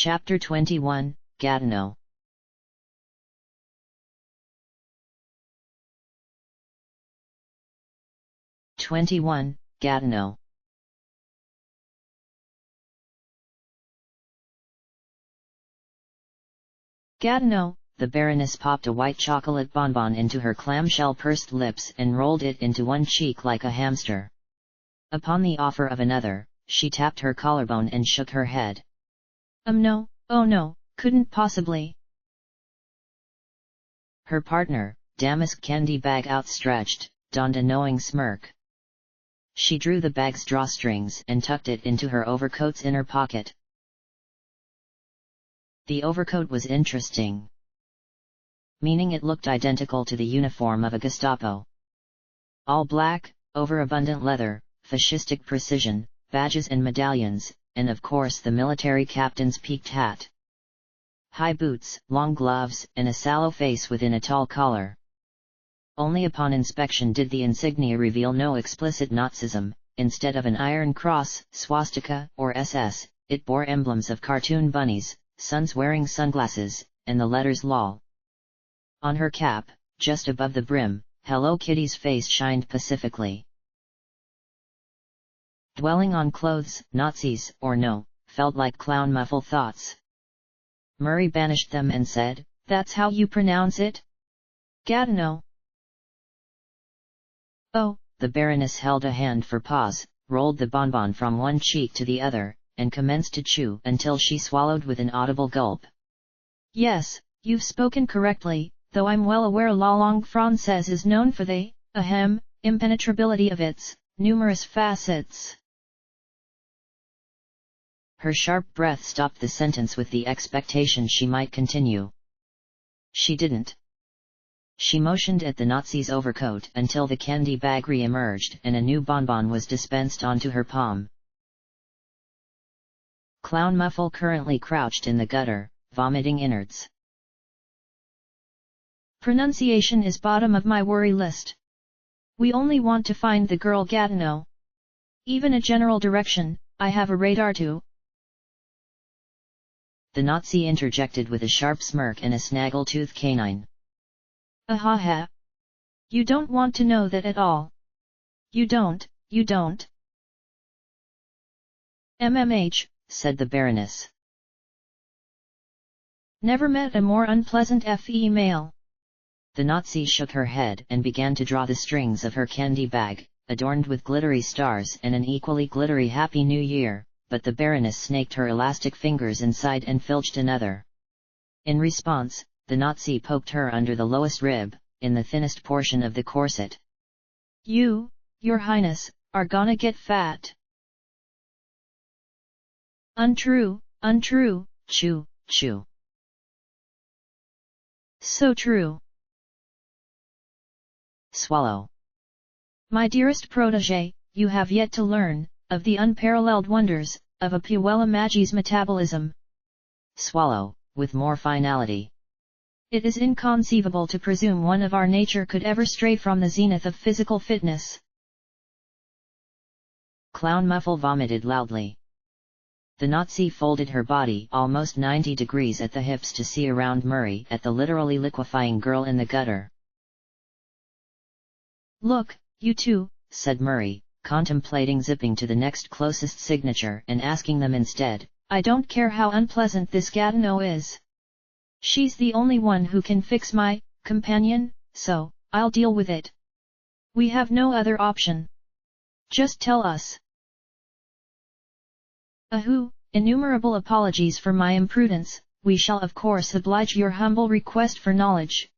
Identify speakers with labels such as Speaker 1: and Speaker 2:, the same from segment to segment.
Speaker 1: Chapter 21, Gatineau. Gatineau. Gatineau, the Baroness popped a white chocolate bonbon into her clamshell pursed lips and rolled it into one cheek like a hamster. Upon the offer of another, she tapped her collarbone and shook her head. No, oh no, couldn't possibly. Her partner, damask candy bag outstretched, donned a knowing smirk. She drew the bag's drawstrings and tucked it into her overcoat's inner pocket. The overcoat was interesting, meaning it looked identical to the uniform of a Gestapo. All black, overabundant leather, fascistic precision, badges and medallions, and of course the military captain's peaked hat. High boots, long gloves, and a sallow face within a tall collar. Only upon inspection did the insignia reveal no explicit Nazism. Instead of an Iron Cross, swastika, or SS, it bore emblems of cartoon bunnies, sons wearing sunglasses, and the letters LOL. On her cap, just above the brim, Hello Kitty's face shined pacifically. Dwelling on clothes, Nazis or no, felt like clown muffle thoughts. Murray banished them and said, "That's how you pronounce it? Gatineau." Oh, the Baroness held a hand for pause, rolled the bonbon from one cheek to the other, and commenced to chew until she swallowed with an audible gulp. "Yes, you've spoken correctly, though I'm well aware la langue française is known for the, impenetrability of its numerous facets." Her sharp breath stopped the sentence with the expectation she might continue. She didn't. She motioned at the Nazi's overcoat until the candy bag re-emerged and a new bonbon was dispensed onto her palm. Clown Muffle currently crouched in the gutter, vomiting innards. "Pronunciation is bottom of my worry list. We only want to find the girl Gatineau. Even a general direction, I have a radar too." The Nazi interjected with a sharp smirk and a snaggle-toothed canine. "Ahaha! You don't want to know that at all. You don't. MMH, said the Baroness. Never met a more unpleasant female. The Nazi shook her head and began to draw the strings of her candy bag, adorned with glittery stars and an equally glittery Happy New Year, but the Baroness snaked her elastic fingers inside and filched another. In response, the Nazi poked her under the lowest rib, in the thinnest portion of the corset. "You, Your Highness, are gonna get fat." Untrue, chew, chew." "So true." Swallow. "My dearest protégé, you have yet to learn of the unparalleled wonders of a Puella Magi's metabolism." Swallow, with more finality. "It is inconceivable to presume one of our nature could ever stray from the zenith of physical fitness." Clown Muffle vomited loudly. The Nazi folded her body almost 90 degrees at the hips to see around Murray at the literally liquefying girl in the gutter. "Look, you two," said Murray, contemplating zipping to the next closest signature and asking them instead, "I don't care how unpleasant this Gatineau is. She's the only one who can fix my companion, so I'll deal with it. We have no other option. Just tell us." "Innumerable apologies for my imprudence, we shall of course oblige your humble request for knowledge."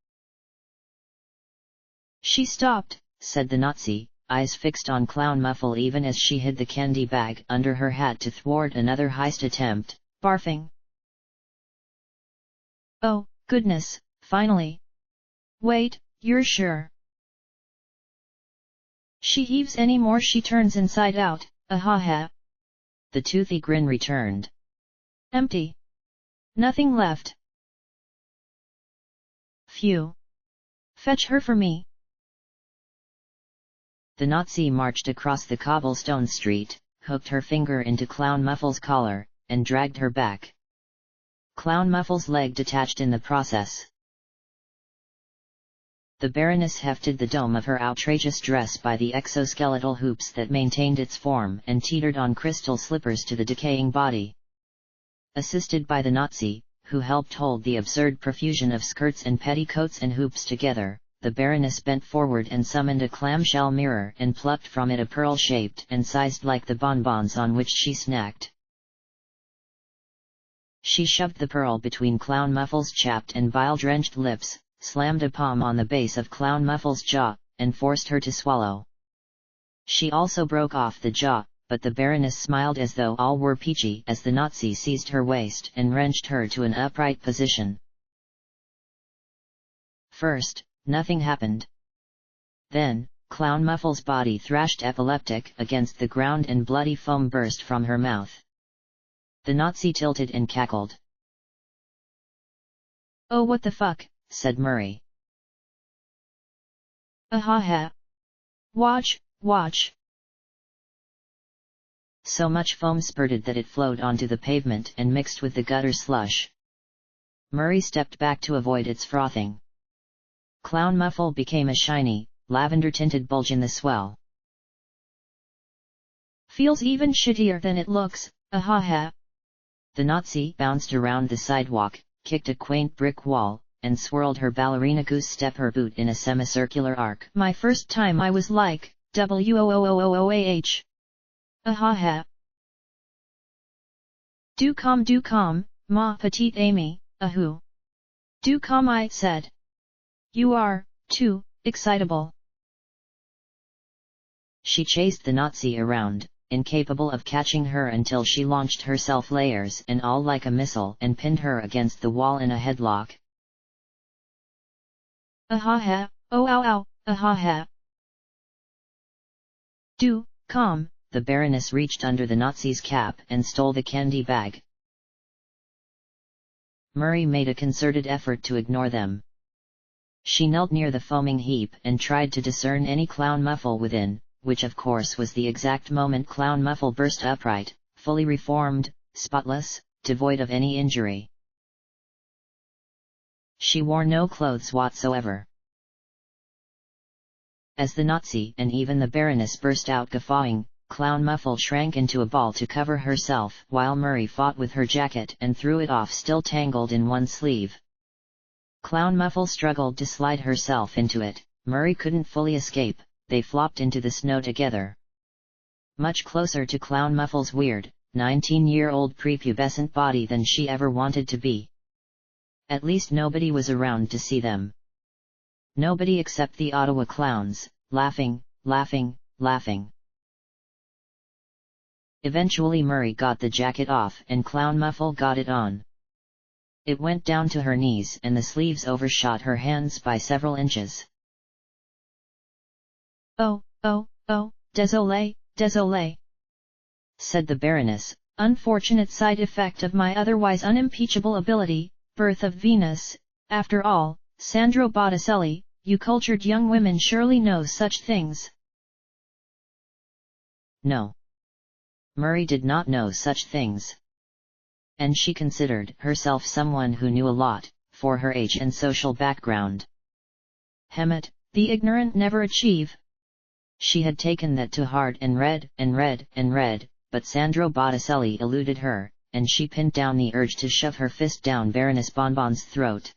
Speaker 1: "She stopped," said the Nazi, eyes fixed on Clown Muffle even as she hid the candy bag under her hat to thwart another heist attempt, barfing. "Oh, goodness, finally. Wait, you're sure?" "She heaves any more she turns inside out, ahaha." The toothy grin returned. "Empty. Nothing left. Phew. Fetch her for me." The Nazi marched across the cobblestone street, hooked her finger into Clown Muffle's collar, and dragged her back. Clown Muffle's leg detached in the process. The Baroness hefted the dome of her outrageous dress by the exoskeletal hoops that maintained its form and teetered on crystal slippers to the decaying body. Assisted by the Nazi, who helped hold the absurd profusion of skirts and petticoats and hoops together, the Baroness bent forward and summoned a clamshell mirror and plucked from it a pearl-shaped and sized like the bonbons on which she snacked. She shoved the pearl between Clown Muffle's chapped and bile-drenched lips, slammed a palm on the base of Clown Muffle's jaw, and forced her to swallow. She also broke off the jaw, but the Baroness smiled as though all were peachy as the Nazi seized her waist and wrenched her to an upright position. First, nothing happened. Then, Clown Muffle's body thrashed epileptic against the ground and bloody foam burst from her mouth. The Nazi tilted and cackled. "Oh, what the fuck," said Murray. "Ha. Watch, watch." So much foam spurted that it flowed onto the pavement and mixed with the gutter slush. Murray stepped back to avoid its frothing. Clown Muffle became a shiny, lavender-tinted bulge in the swell. "Feels even shittier than it looks, ha." The Nazi bounced around the sidewalk, kicked a quaint brick wall, and swirled her ballerina goose step her boot in a semicircular arc. "My first time I was like, WOOOOOAH. Ha. Do come, ma petite Amy, ahoo. Do come, I said. You are, too, excitable." She chased the Nazi around, incapable of catching her until she launched herself layers and all like a missile and pinned her against the wall in a headlock. Ha, oh ow, ha. Do come. The Baroness reached under the Nazi's cap and stole the candy bag. Murray made a concerted effort to ignore them. She knelt near the foaming heap and tried to discern any Clown Muffle within, which of course was the exact moment Clown Muffle burst upright, fully reformed, spotless, devoid of any injury. She wore no clothes whatsoever. As the Nazi and even the Baroness burst out guffawing, Clown Muffle shrank into a ball to cover herself while Murray fought with her jacket and threw it off still tangled in one sleeve. Clown Muffle struggled to slide herself into it, Murray couldn't fully escape, they flopped into the snow together. Much closer to Clown Muffle's weird, 19-year-old prepubescent body than she ever wanted to be. At least nobody was around to see them. Nobody except the Ottawa clowns, laughing. Eventually Murray got the jacket off and Clown Muffle got it on. It went down to her knees and the sleeves overshot her hands by several inches. Oh, désolé, said the Baroness, "unfortunate side effect of my otherwise unimpeachable ability, birth of Venus. After all, Sandro Botticelli, you cultured young women surely know such things." No. Murray did not know such things. And she considered herself someone who knew a lot, for her age and social background. Hemmet, the ignorant never achieve. She had taken that to heart and read, but Sandro Botticelli eluded her, and she pinned down the urge to shove her fist down Baroness Bonbon's throat.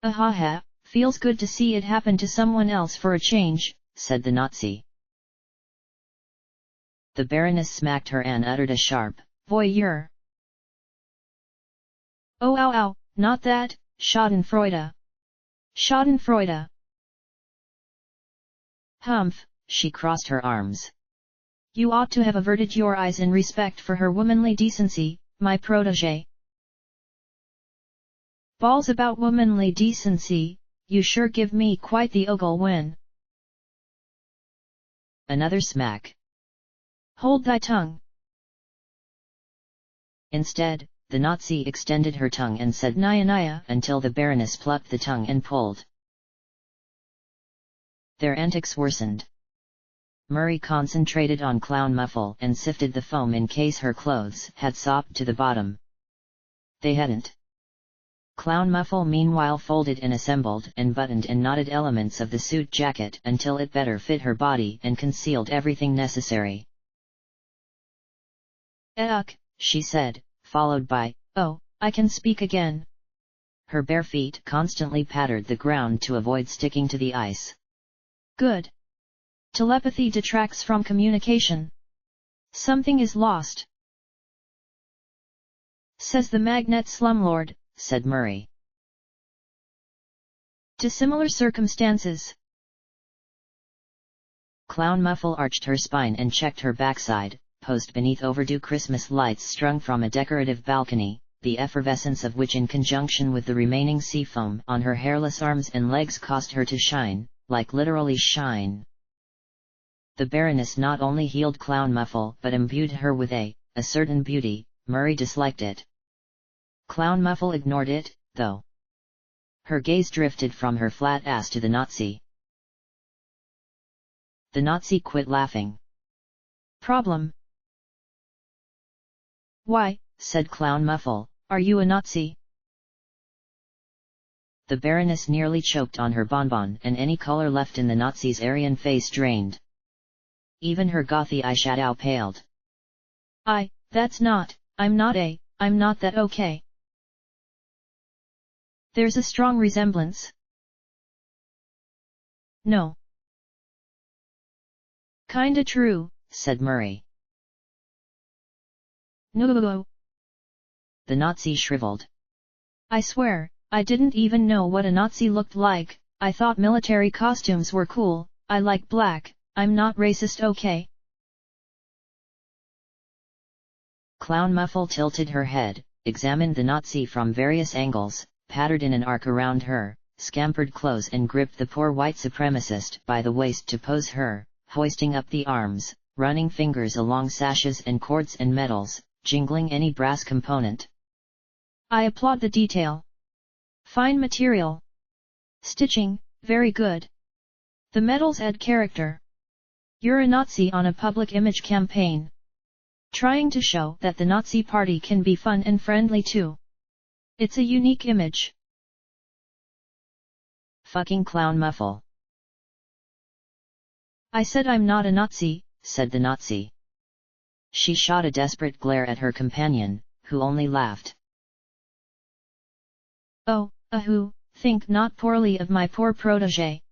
Speaker 1: Ha, feels good to see it happen to someone else for a change, said the Nazi. The Baroness smacked her and uttered a sharp, voyeur. Oh ow, not that, Schadenfreude. Humph, she crossed her arms. You ought to have averted your eyes in respect for her womanly decency, my protégé. Balls about womanly decency, you sure give me quite the ogle win. Another smack. Hold thy tongue. Instead, the Nazi extended her tongue and said Naya until the Baroness plucked the tongue and pulled. Their antics worsened. Murray concentrated on Clown Muffle and sifted the foam in case her clothes had sopped to the bottom. they hadn't. Clown Muffle meanwhile folded and assembled and buttoned and knotted elements of the suit jacket until it better fit her body and concealed everything necessary.
Speaker 2: "Ugh," she said, followed by, "Oh, I can speak again."
Speaker 1: Her bare feet constantly pattered the ground to avoid sticking to the ice.
Speaker 2: "Good. Telepathy detracts from communication. Something is lost," says the magnet slumlord,
Speaker 1: said Murray.
Speaker 2: "To similar circumstances."
Speaker 1: Clown Muffle arched her spine and checked her backside, posed beneath overdue Christmas lights strung from a decorative balcony, the effervescence of which in conjunction with the remaining sea foam on her hairless arms and legs caused her to shine, like literally shine. The Baroness not only healed Clown Muffle but imbued her with a certain beauty. Murray disliked it. Clown Muffle ignored it, though. Her gaze drifted from her flat ass to the Nazi. The Nazi quit laughing.
Speaker 2: "Problem?" "Why," said Clown Muffle, "are you a Nazi?"
Speaker 1: The Baroness nearly choked on her bonbon and any color left in the Nazi's Aryan face drained. Even her gothy eyeshadow paled.
Speaker 2: I'm not that okay." "There's a strong resemblance." "No." "Kinda true,"
Speaker 1: said Murray.
Speaker 2: "No."
Speaker 1: The Nazi shriveled.
Speaker 2: "I swear, I didn't even know what a Nazi looked like. I thought military costumes were cool. I like black. I'm not racist, okay?"
Speaker 1: Clown Muffle tilted her head, examined the Nazi from various angles, pattered in an arc around her, scampered close and gripped the poor white supremacist by the waist to pose her, hoisting up the arms, running fingers along sashes and cords and metals, jingling any brass component.
Speaker 2: "I applaud the detail. Fine material. Stitching, very good. The medals add character. You're a Nazi on a public image campaign. Trying to show that the Nazi party can be fun and friendly too. It's a unique image."
Speaker 1: Fucking Clown Muffle.
Speaker 2: "I said I'm not a Nazi,"
Speaker 1: said the Nazi. She shot a desperate glare at her companion, who only laughed.
Speaker 2: "Oh, who, think not poorly of my poor protégé.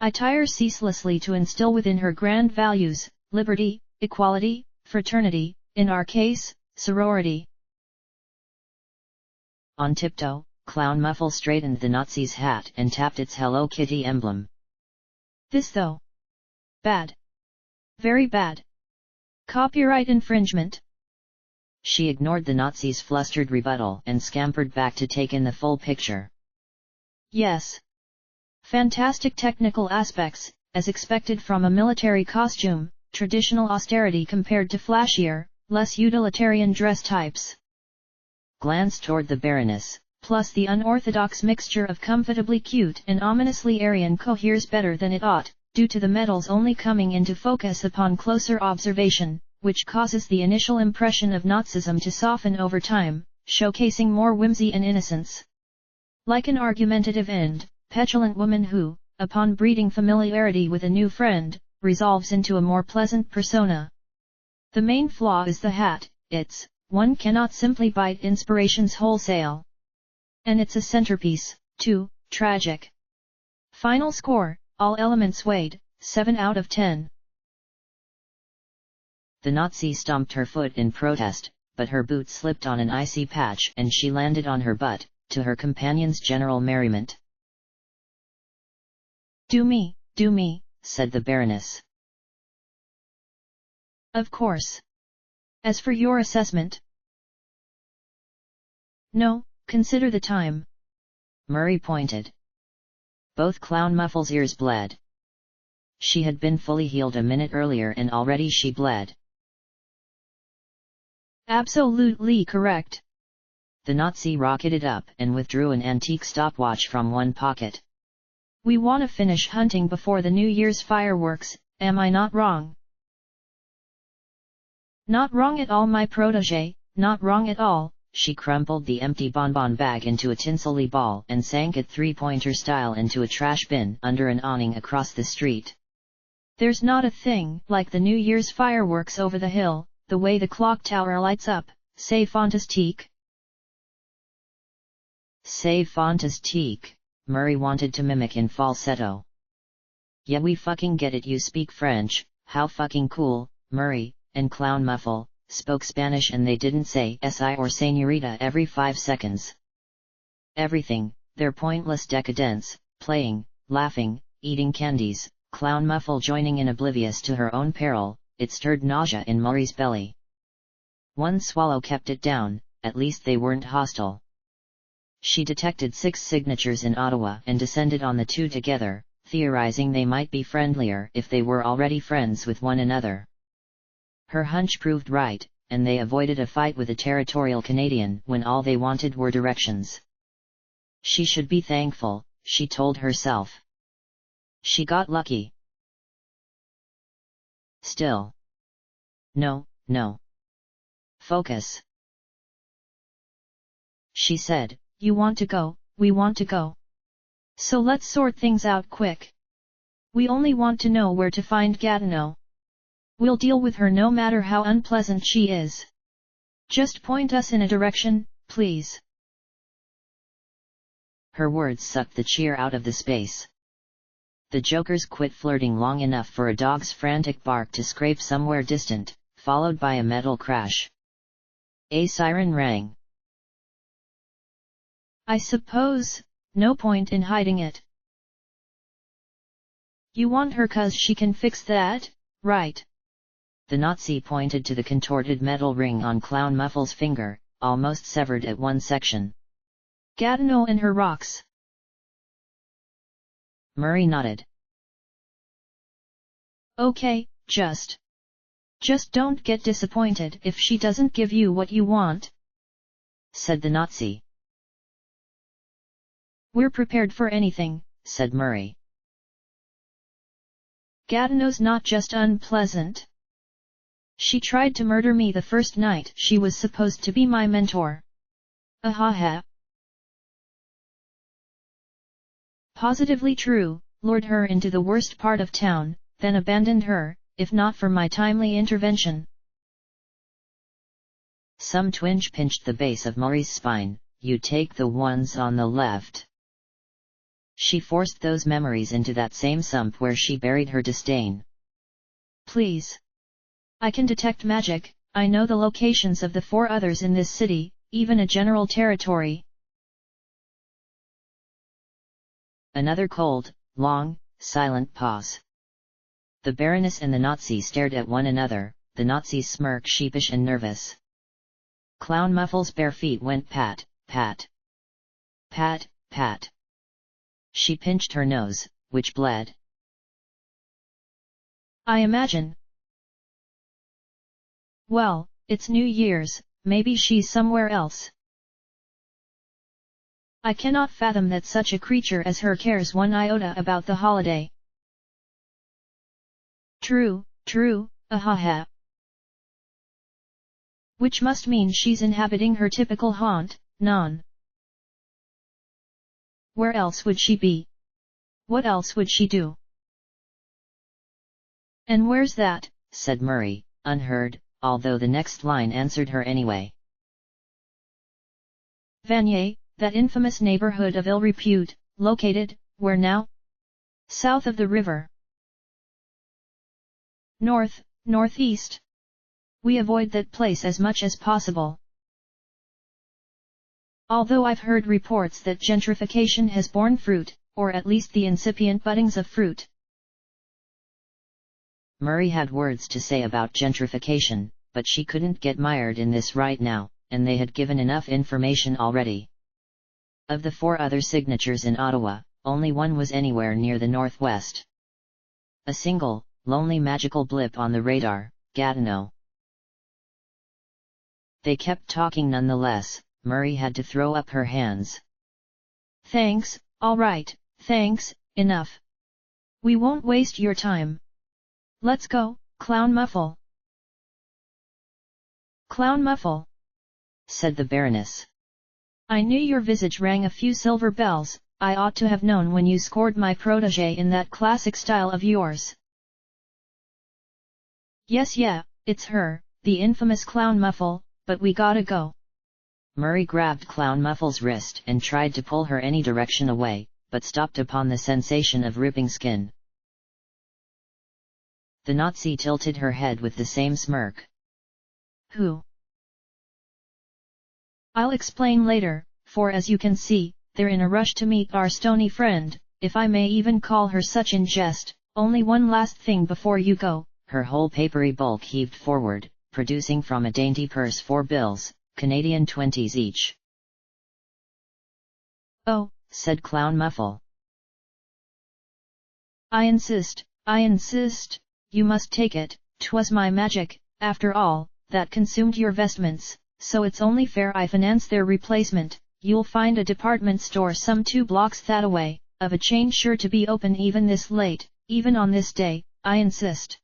Speaker 2: I tire ceaselessly to instill within her grand values, liberty, equality, fraternity, in our case, sorority."
Speaker 1: On tiptoe, Clown Muffle straightened the Nazi's hat and tapped its Hello Kitty emblem.
Speaker 2: "This though? Bad. Very bad. Copyright infringement."
Speaker 1: She ignored the Nazi's flustered rebuttal and scampered back to take in the full picture.
Speaker 2: "Yes. Fantastic technical aspects, as expected from a military costume, traditional austerity compared to flashier, less utilitarian dress types."
Speaker 1: Glanced toward the Baroness,
Speaker 2: "Plus the unorthodox mixture of comfortably cute and ominously Aryan coheres better than it ought, due to the medals only coming into focus upon closer observation, which causes the initial impression of Nazism to soften over time, showcasing more whimsy and innocence. Like an argumentative and petulant woman who, upon breeding familiarity with a new friend, resolves into a more pleasant persona. The main flaw is the hat. One cannot simply bite inspirations wholesale. And it's a centerpiece, too, tragic. Final score, all elements weighed, 7 out of 10.
Speaker 1: The Nazi stomped her foot in protest, but her boot slipped on an icy patch and she landed on her butt, to her companion's general merriment.
Speaker 2: Do me,
Speaker 1: said the Baroness.
Speaker 2: Of course. As for your assessment? No, consider the time.
Speaker 1: Murray pointed. Both Clown Muffle's ears bled. She had been fully healed a minute earlier and already she bled.
Speaker 2: Absolutely correct.
Speaker 1: The Nazi rocketed up and withdrew an antique stopwatch from one pocket.
Speaker 2: We want to finish hunting before the New Year's fireworks, am I not wrong? Not wrong at all, my protégé, not wrong at all,
Speaker 1: She crumpled the empty bonbon bag into a tinselly ball and sank it three-pointer style into a trash bin under an awning across the street.
Speaker 2: There's not a thing like the New Year's fireworks over the hill, the way the clock tower lights up, c'est fantastique.
Speaker 1: C'est fantastique, Murray wanted to mimic in falsetto. Yeah, we fucking get it, you speak French, how fucking cool. Murray and Clown Muffle spoke Spanish, and they didn't say "si" or "señorita" every 5 seconds. Everything, their pointless decadence, playing, laughing, eating candies, Clown Muffle joining in oblivious to her own peril, it stirred nausea in Murray's belly. One swallow kept it down, at least they weren't hostile. She detected 6 signatures in Ottawa and descended on the two together, theorizing they might be friendlier if they were already friends with one another. Her hunch proved right, and they avoided a fight with a territorial Canadian when all they wanted were directions. She should be thankful, she told herself. She got lucky. Still. No. Focus. She said,
Speaker 2: "You want to go, we want to go. So let's sort things out quick. We only want to know where to find Gatineau. We'll deal with her no matter how unpleasant she is. Just point us in a direction, please."
Speaker 1: Her words sucked the cheer out of the space. The jokers quit flirting long enough for a dog's frantic bark to scrape somewhere distant, followed by a metal crash. A siren rang.
Speaker 2: "I suppose, no point in hiding it. You want her 'cause she can fix that, right?"
Speaker 1: The Nazi pointed to the contorted metal ring on Clown Muffle's finger, almost severed at one section.
Speaker 2: "Gatineau and her rocks."
Speaker 1: Murray nodded.
Speaker 2: "Okay, just don't get disappointed if she doesn't give you what you want,"
Speaker 1: said the Nazi.
Speaker 2: "We're prepared for anything,"
Speaker 1: said Murray.
Speaker 2: "Gatineau's not just unpleasant. She tried to murder me the first night she was supposed to be my mentor. Ahaha. Positively true, lured her into the worst part of town, then abandoned her, if not for my timely intervention."
Speaker 1: Some twinge pinched the base of Murray's spine. "You take the ones on the left." She forced those memories into that same sump where she buried her disdain.
Speaker 2: "Please. I can detect magic, I know the locations of the 4 others in this city, even a general territory."
Speaker 1: Another cold, long, silent pause. The Baroness and the Nazi stared at one another, the Nazi's smirk sheepish and nervous. Clown Muffle's bare feet went pat, pat. Pat, pat. She pinched her nose, which bled.
Speaker 2: "I imagine. Well, it's New Year's, maybe she's somewhere else. I cannot fathom that such a creature as her cares one iota about the holiday." True, ahaha. "Which must mean she's inhabiting her typical haunt, non. Where else would she be? What else would she do?" "And where's that?"
Speaker 1: said Murray, unheard, although the next line answered her anyway.
Speaker 2: "Vanier, that infamous neighborhood of ill repute, located, where now? South of the river. Northeast. We avoid that place as much as possible. Although I've heard reports that gentrification has borne fruit, or at least the incipient buddings of fruit."
Speaker 1: Murray had words to say about gentrification, but she couldn't get mired in this right now, and they had given enough information already. Of the 4 other signatures in Ottawa, only one was anywhere near the northwest. A single, lonely magical blip on the radar, Gatineau. They kept talking nonetheless. Murray had to throw up her hands.
Speaker 2: "Thanks, all right, thanks, enough. We won't waste your time. Let's go, Clown Muffle." "Clown Muffle?
Speaker 1: said the Baroness.
Speaker 2: I knew your visage rang a few silver bells. I ought to have known when you scored my protégé in that classic style of yours. Yes, yeah, it's her, the infamous Clown Muffle, but we gotta go.
Speaker 1: Murray grabbed Clown Muffle's wrist and tried to pull her any direction away, but stopped upon the sensation of ripping skin. The Nazi tilted her head with the same smirk.
Speaker 2: Who? I'll explain later, for as you can see, they're in a rush to meet our stony friend, if I may even call her such in jest. Only one last thing before you go.
Speaker 1: Her whole papery bulk heaved forward, producing from a dainty purse 4 bills, Canadian 20s each.
Speaker 2: Oh,
Speaker 1: said Clown Muffle.
Speaker 2: I insist, you must take it. 'Twas my magic, after all, that consumed your vestments, so it's only fair I finance their replacement. You'll find a department store some 2 blocks that away, of a chain sure to be open even this late, even on this day, I insist.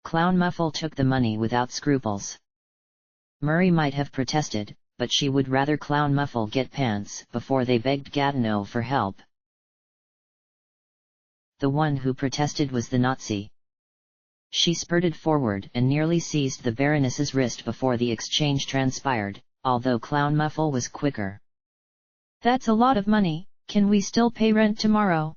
Speaker 1: Clown Muffle took the money without scruples. Murray might have protested, but she would rather Clown Muffle get pants before they begged Gatineau for help. The one who protested was the Nazi. She spurted forward and nearly seized the Baroness's wrist before the exchange transpired, although Clown Muffle was quicker.
Speaker 2: That's a lot of money. Can we still pay rent tomorrow?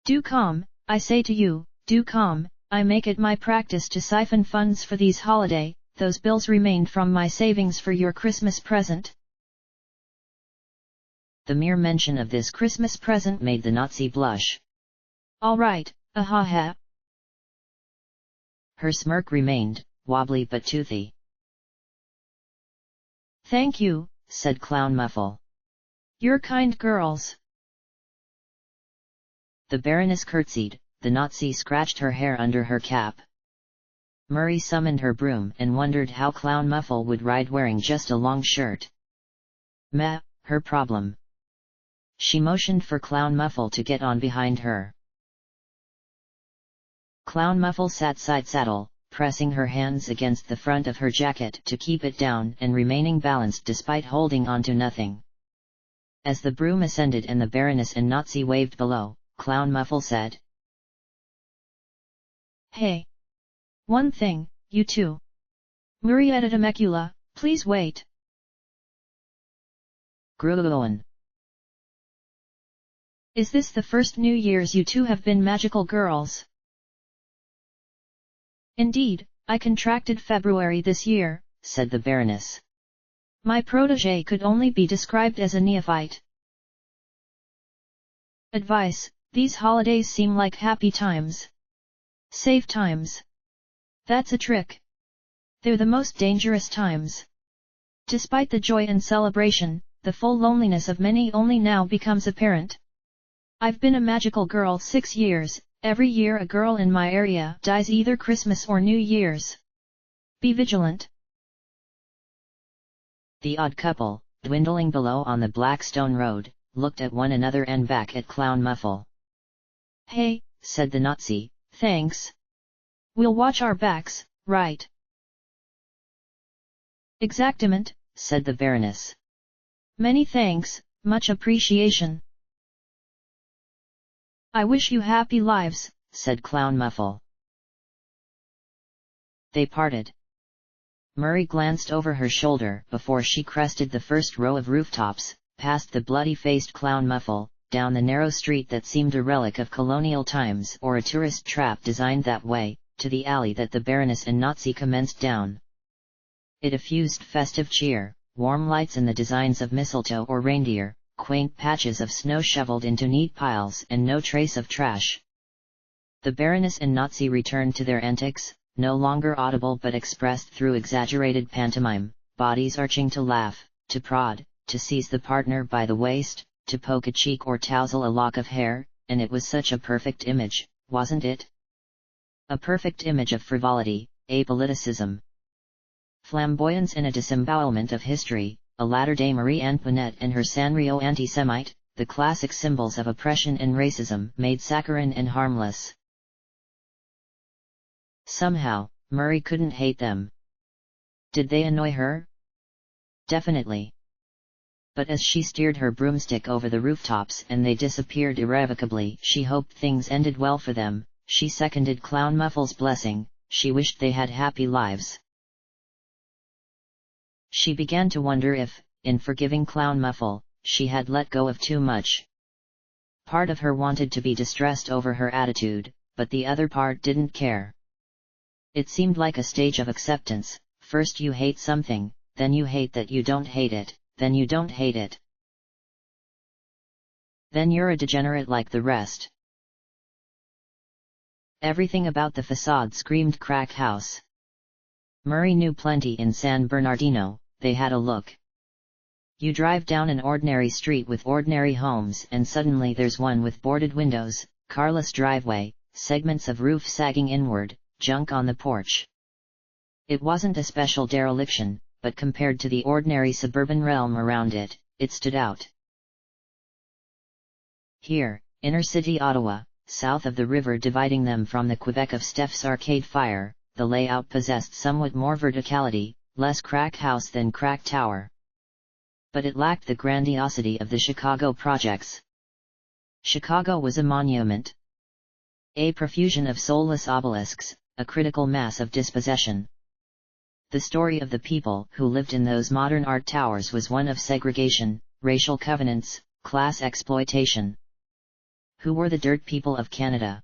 Speaker 2: Do come, I say to you, do come. I make it my practice to siphon funds for these holiday. Those bills remained from my savings for your Christmas present.
Speaker 1: The mere mention of this Christmas present made the Nazi blush.
Speaker 2: All right, ha.
Speaker 1: Her smirk remained, wobbly but toothy.
Speaker 2: Thank you,
Speaker 1: said Clown Muffle.
Speaker 2: You're kind girls.
Speaker 1: The Baroness curtsied. The Nazi scratched her hair under her cap. Murray summoned her broom and wondered how Clown Muffle would ride wearing just a long shirt. Meh, her problem. She motioned for Clown Muffle to get on behind her. Clown Muffle sat side saddle, pressing her hands against the front of her jacket to keep it down and remaining balanced despite holding on to nothing. As the broom ascended and the Baroness and Nazi waved below, Clown Muffle said,
Speaker 2: Hey! One thing, you two. Murietta Temecula, please wait.
Speaker 1: Gruloan.
Speaker 2: Is this the first New Year's you two have been magical girls? Indeed, I contracted February this year,
Speaker 1: said the Baroness.
Speaker 2: My protégé could only be described as a neophyte. Advice: these holidays seem like happy times. Save times. That's a trick. They're the most dangerous times. Despite the joy and celebration, the full loneliness of many only now becomes apparent. I've been a magical girl 6 years. Every year a girl in my area dies either Christmas or New Year's. Be vigilant.
Speaker 1: The odd couple, dwindling below on the black stone road, looked at one another and back at Clown Muffle.
Speaker 2: Hey,
Speaker 1: said the Nazi,
Speaker 2: thanks. We'll watch our backs, right? Exactement,
Speaker 1: said the Baroness.
Speaker 2: Many thanks, much appreciation. I wish you happy lives,
Speaker 1: said Clown Muffle. They parted. Murray glanced over her shoulder before she crested the first row of rooftops, past the bloody-faced Clown Muffle, down the narrow street that seemed a relic of colonial times or a tourist trap designed that way, to the alley that the Baroness and Nazi commenced down. It effused festive cheer, warm lights and the designs of mistletoe or reindeer, quaint patches of snow shoveled into neat piles and no trace of trash. The Baroness and Nazi returned to their antics, no longer audible but expressed through exaggerated pantomime, bodies arching to laugh, to prod, to seize the partner by the waist, to poke a cheek or touzle a lock of hair, and it was such a perfect image, wasn't it? A perfect image of frivolity, apoliticism, flamboyance and a disembowelment of history, a latter-day Marie Antoinette and her Sanrio anti-Semite, the classic symbols of oppression and racism made saccharine and harmless. Somehow, Murray couldn't hate them. Did they annoy her? Definitely. But as she steered her broomstick over the rooftops and they disappeared irrevocably, she hoped things ended well for them. She seconded Clown Muffle's blessing. She wished they had happy lives. She began to wonder if, in forgiving Clown Muffle, she had let go of too much. Part of her wanted to be distressed over her attitude, but the other part didn't care. It seemed like a stage of acceptance. First you hate something, then you hate that you don't hate it, then you don't hate it. Then you're a degenerate like the rest. Everything about the facade screamed crack house. Murray knew plenty in San Bernardino. They had a look. You drive down an ordinary street with ordinary homes and suddenly there's one with boarded windows, carless driveway, segments of roof sagging inward, junk on the porch. It wasn't a special dereliction, but compared to the ordinary suburban realm around it, it stood out. Here, inner-city Ottawa, south of the river dividing them from the Quebec of Steph's Arcade Fire, the layout possessed somewhat more verticality, less crack house than crack tower. But it lacked the grandiosity of the Chicago projects. Chicago was a monument. A profusion of soulless obelisks, a critical mass of dispossession. The story of the people who lived in those modern art towers was one of segregation, racial covenants, class exploitation. Who were the dirt people of Canada?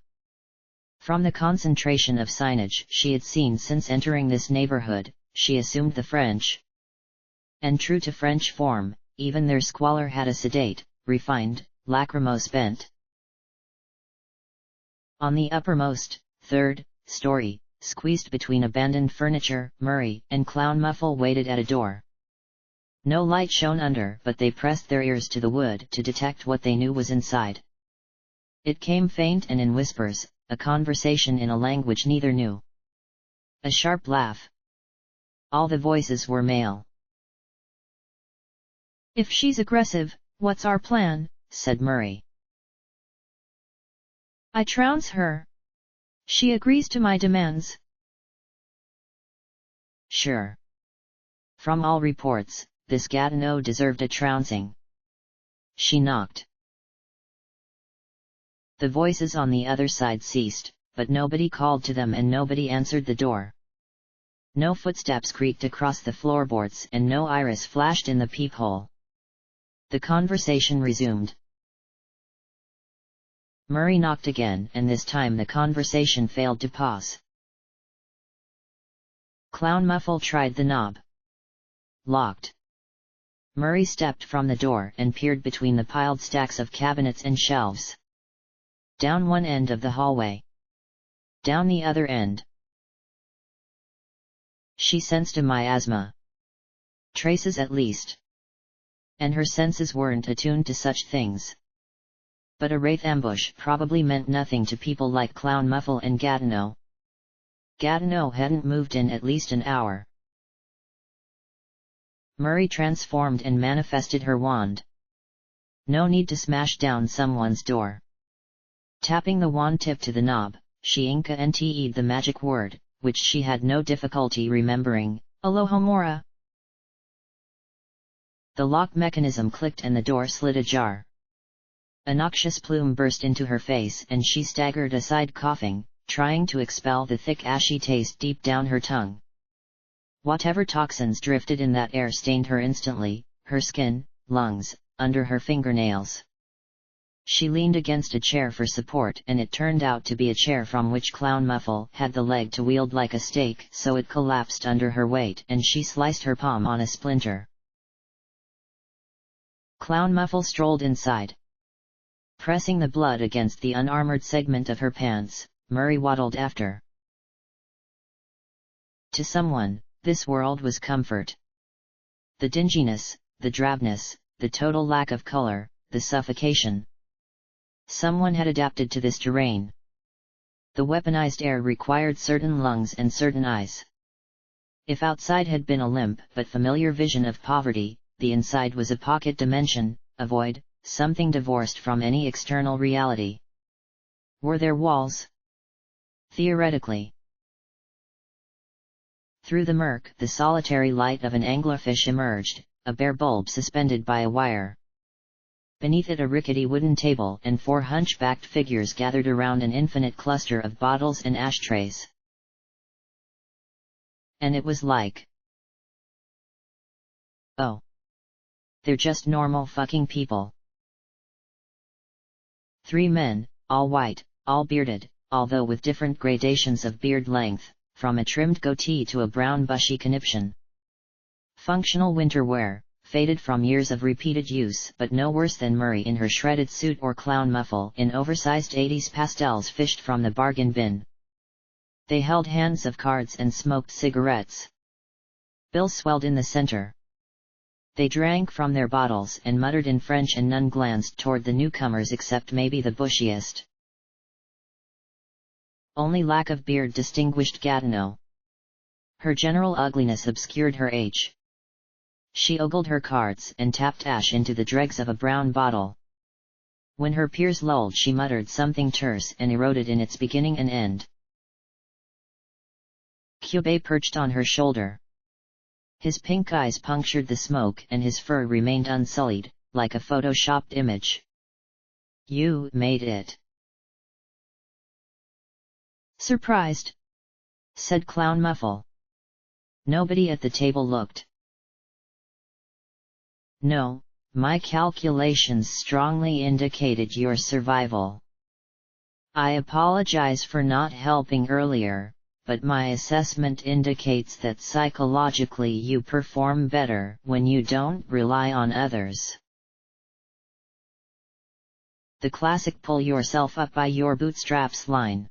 Speaker 1: From the concentration of signage she had seen since entering this neighborhood, she assumed the French. And true to French form, even their squalor had a sedate, refined, lachrymose bent. On the uppermost, third, story, squeezed between abandoned furniture, Murray and Clown Muffle waited at a door. No light shone under, but they pressed their ears to the wood to detect what they knew was inside. It came faint and in whispers, a conversation in a language neither knew. A sharp laugh. All the voices were male.
Speaker 2: "If she's aggressive, what's our plan?"
Speaker 1: said Murray.
Speaker 2: "I trounce her. She agrees to my demands."
Speaker 1: "Sure. From all reports, this Gatineau deserved a trouncing." She knocked. The voices on the other side ceased, but nobody called to them and nobody answered the door. No footsteps creaked across the floorboards and no iris flashed in the peephole. The conversation resumed. Murray knocked again and this time the conversation failed to pause. Clown Muffle tried the knob. Locked. Murray stepped from the door and peered between the piled stacks of cabinets and shelves. Down one end of the hallway. Down the other end. She sensed a miasma. Traces at least. And her senses weren't attuned to such things. But a wraith ambush probably meant nothing to people like Clown Muffle and Gatineau. Gatineau hadn't moved in at least an hour. Murray transformed and manifested her wand. No need to smash down someone's door. Tapping the wand tip to the knob, she incanted the magic word, which she had no difficulty remembering,
Speaker 2: Alohomora.
Speaker 1: The lock mechanism clicked and the door slid ajar. A noxious plume burst into her face and she staggered aside coughing, trying to expel the thick ashy taste deep down her tongue. Whatever toxins drifted in that air stained her instantly, her skin, lungs, under her fingernails. She leaned against a chair for support and it turned out to be a chair from which Clown Muffle had the leg to wield like a stake, so it collapsed under her weight and she sliced her palm on a splinter. Clown Muffle strolled inside. Pressing the blood against the unarmored segment of her pants, Murray waddled after. To someone, this world was comfort. The dinginess, the drabness, the total lack of color, the suffocation. Someone had adapted to this terrain. The weaponized air required certain lungs and certain eyes. If outside had been a limp but familiar vision of poverty, the inside was a pocket dimension, a void, something divorced from any external reality. Were there walls? Theoretically. Through the murk, the solitary light of an anglerfish emerged, a bare bulb suspended by a wire. Beneath it a rickety wooden table and 4 hunchbacked figures gathered around an infinite cluster of bottles and ashtrays. And it was like, oh, they're just normal fucking people. 3 men, all white, all bearded, although with different gradations of beard length, from a trimmed goatee to a brown bushy conniption. Functional winter wear, faded from years of repeated use but no worse than Murray in her shredded suit or clown muffle in oversized 80s pastels fished from the bargain bin. They held hands of cards and smoked cigarettes. Bills swelled in the center. They drank from their bottles and muttered in French, and none glanced toward the newcomers except maybe the bushiest. Only lack of beard distinguished Gatineau. Her general ugliness obscured her age. She ogled her cards and tapped ash into the dregs of a brown bottle. When her peers lolled, she muttered something terse and eroded in its beginning and end. Cubé perched on her shoulder. His pink eyes punctured the smoke and his fur remained unsullied, like a photoshopped image. You made it.
Speaker 2: Surprised,
Speaker 1: said Clown Muffle. Nobody at the table looked. No, my calculations strongly indicated your survival. I apologize for not helping earlier, but my assessment indicates that psychologically you perform better when you don't rely on others. The classic pull yourself up by your bootstraps line.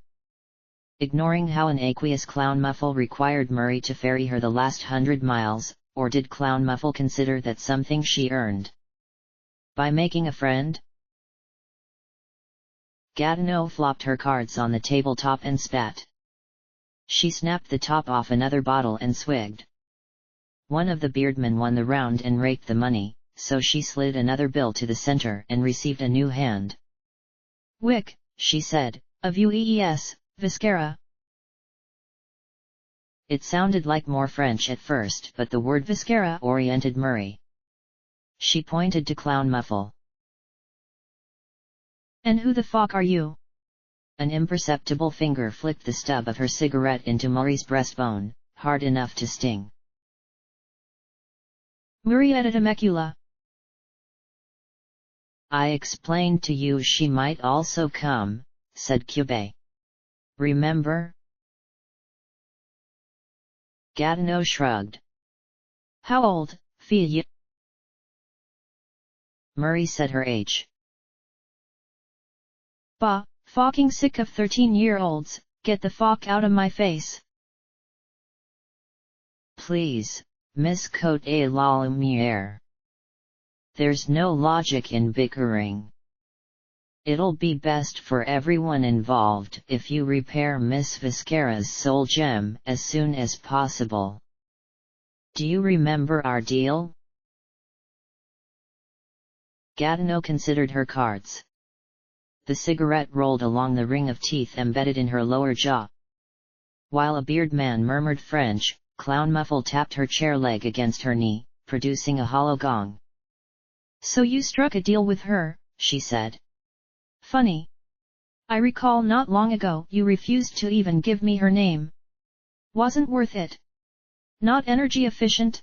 Speaker 1: Ignoring how an aqueous Clown Muffle required Murray to ferry her the last 100 miles, or did Clown Muffle consider that something she earned by making a friend? Gatineau flopped her cards on the tabletop and spat. She snapped the top off another bottle and swigged. One of the beardmen won the round and raked the money, so she slid another bill to the center and received a new hand.
Speaker 2: Wick,
Speaker 1: she said,
Speaker 2: of UEES, Viscera.
Speaker 1: It sounded like more French at first, but the word Viscera oriented Murray. She pointed to Clown Muffle.
Speaker 2: And who the fuck are you?
Speaker 1: An imperceptible finger flicked the stub of her cigarette into Murray's breastbone, hard enough to sting.
Speaker 2: Murietta Temecula.
Speaker 1: I explained to you she might also come, said Cubé. Remember? Gatineau shrugged.
Speaker 2: How old, fille?
Speaker 1: Murray said her age.
Speaker 2: Bah, fucking sick of 13-year-olds, get the fuck out of my face.
Speaker 1: Please, Miss Cote la Lumiere. There's no logic in bickering. It'll be best for everyone involved if you repair Miss Viscera's soul gem as soon as possible. Do you remember our deal? Gatineau considered her cards. The cigarette rolled along the ring of teeth embedded in her lower jaw. While a beard man murmured French, Clown Muffle tapped her chair leg against her knee, producing a hollow gong.
Speaker 2: So you struck a deal with her, she said. Funny. I recall not long ago you refused to even give me her name. Wasn't worth it. Not energy efficient?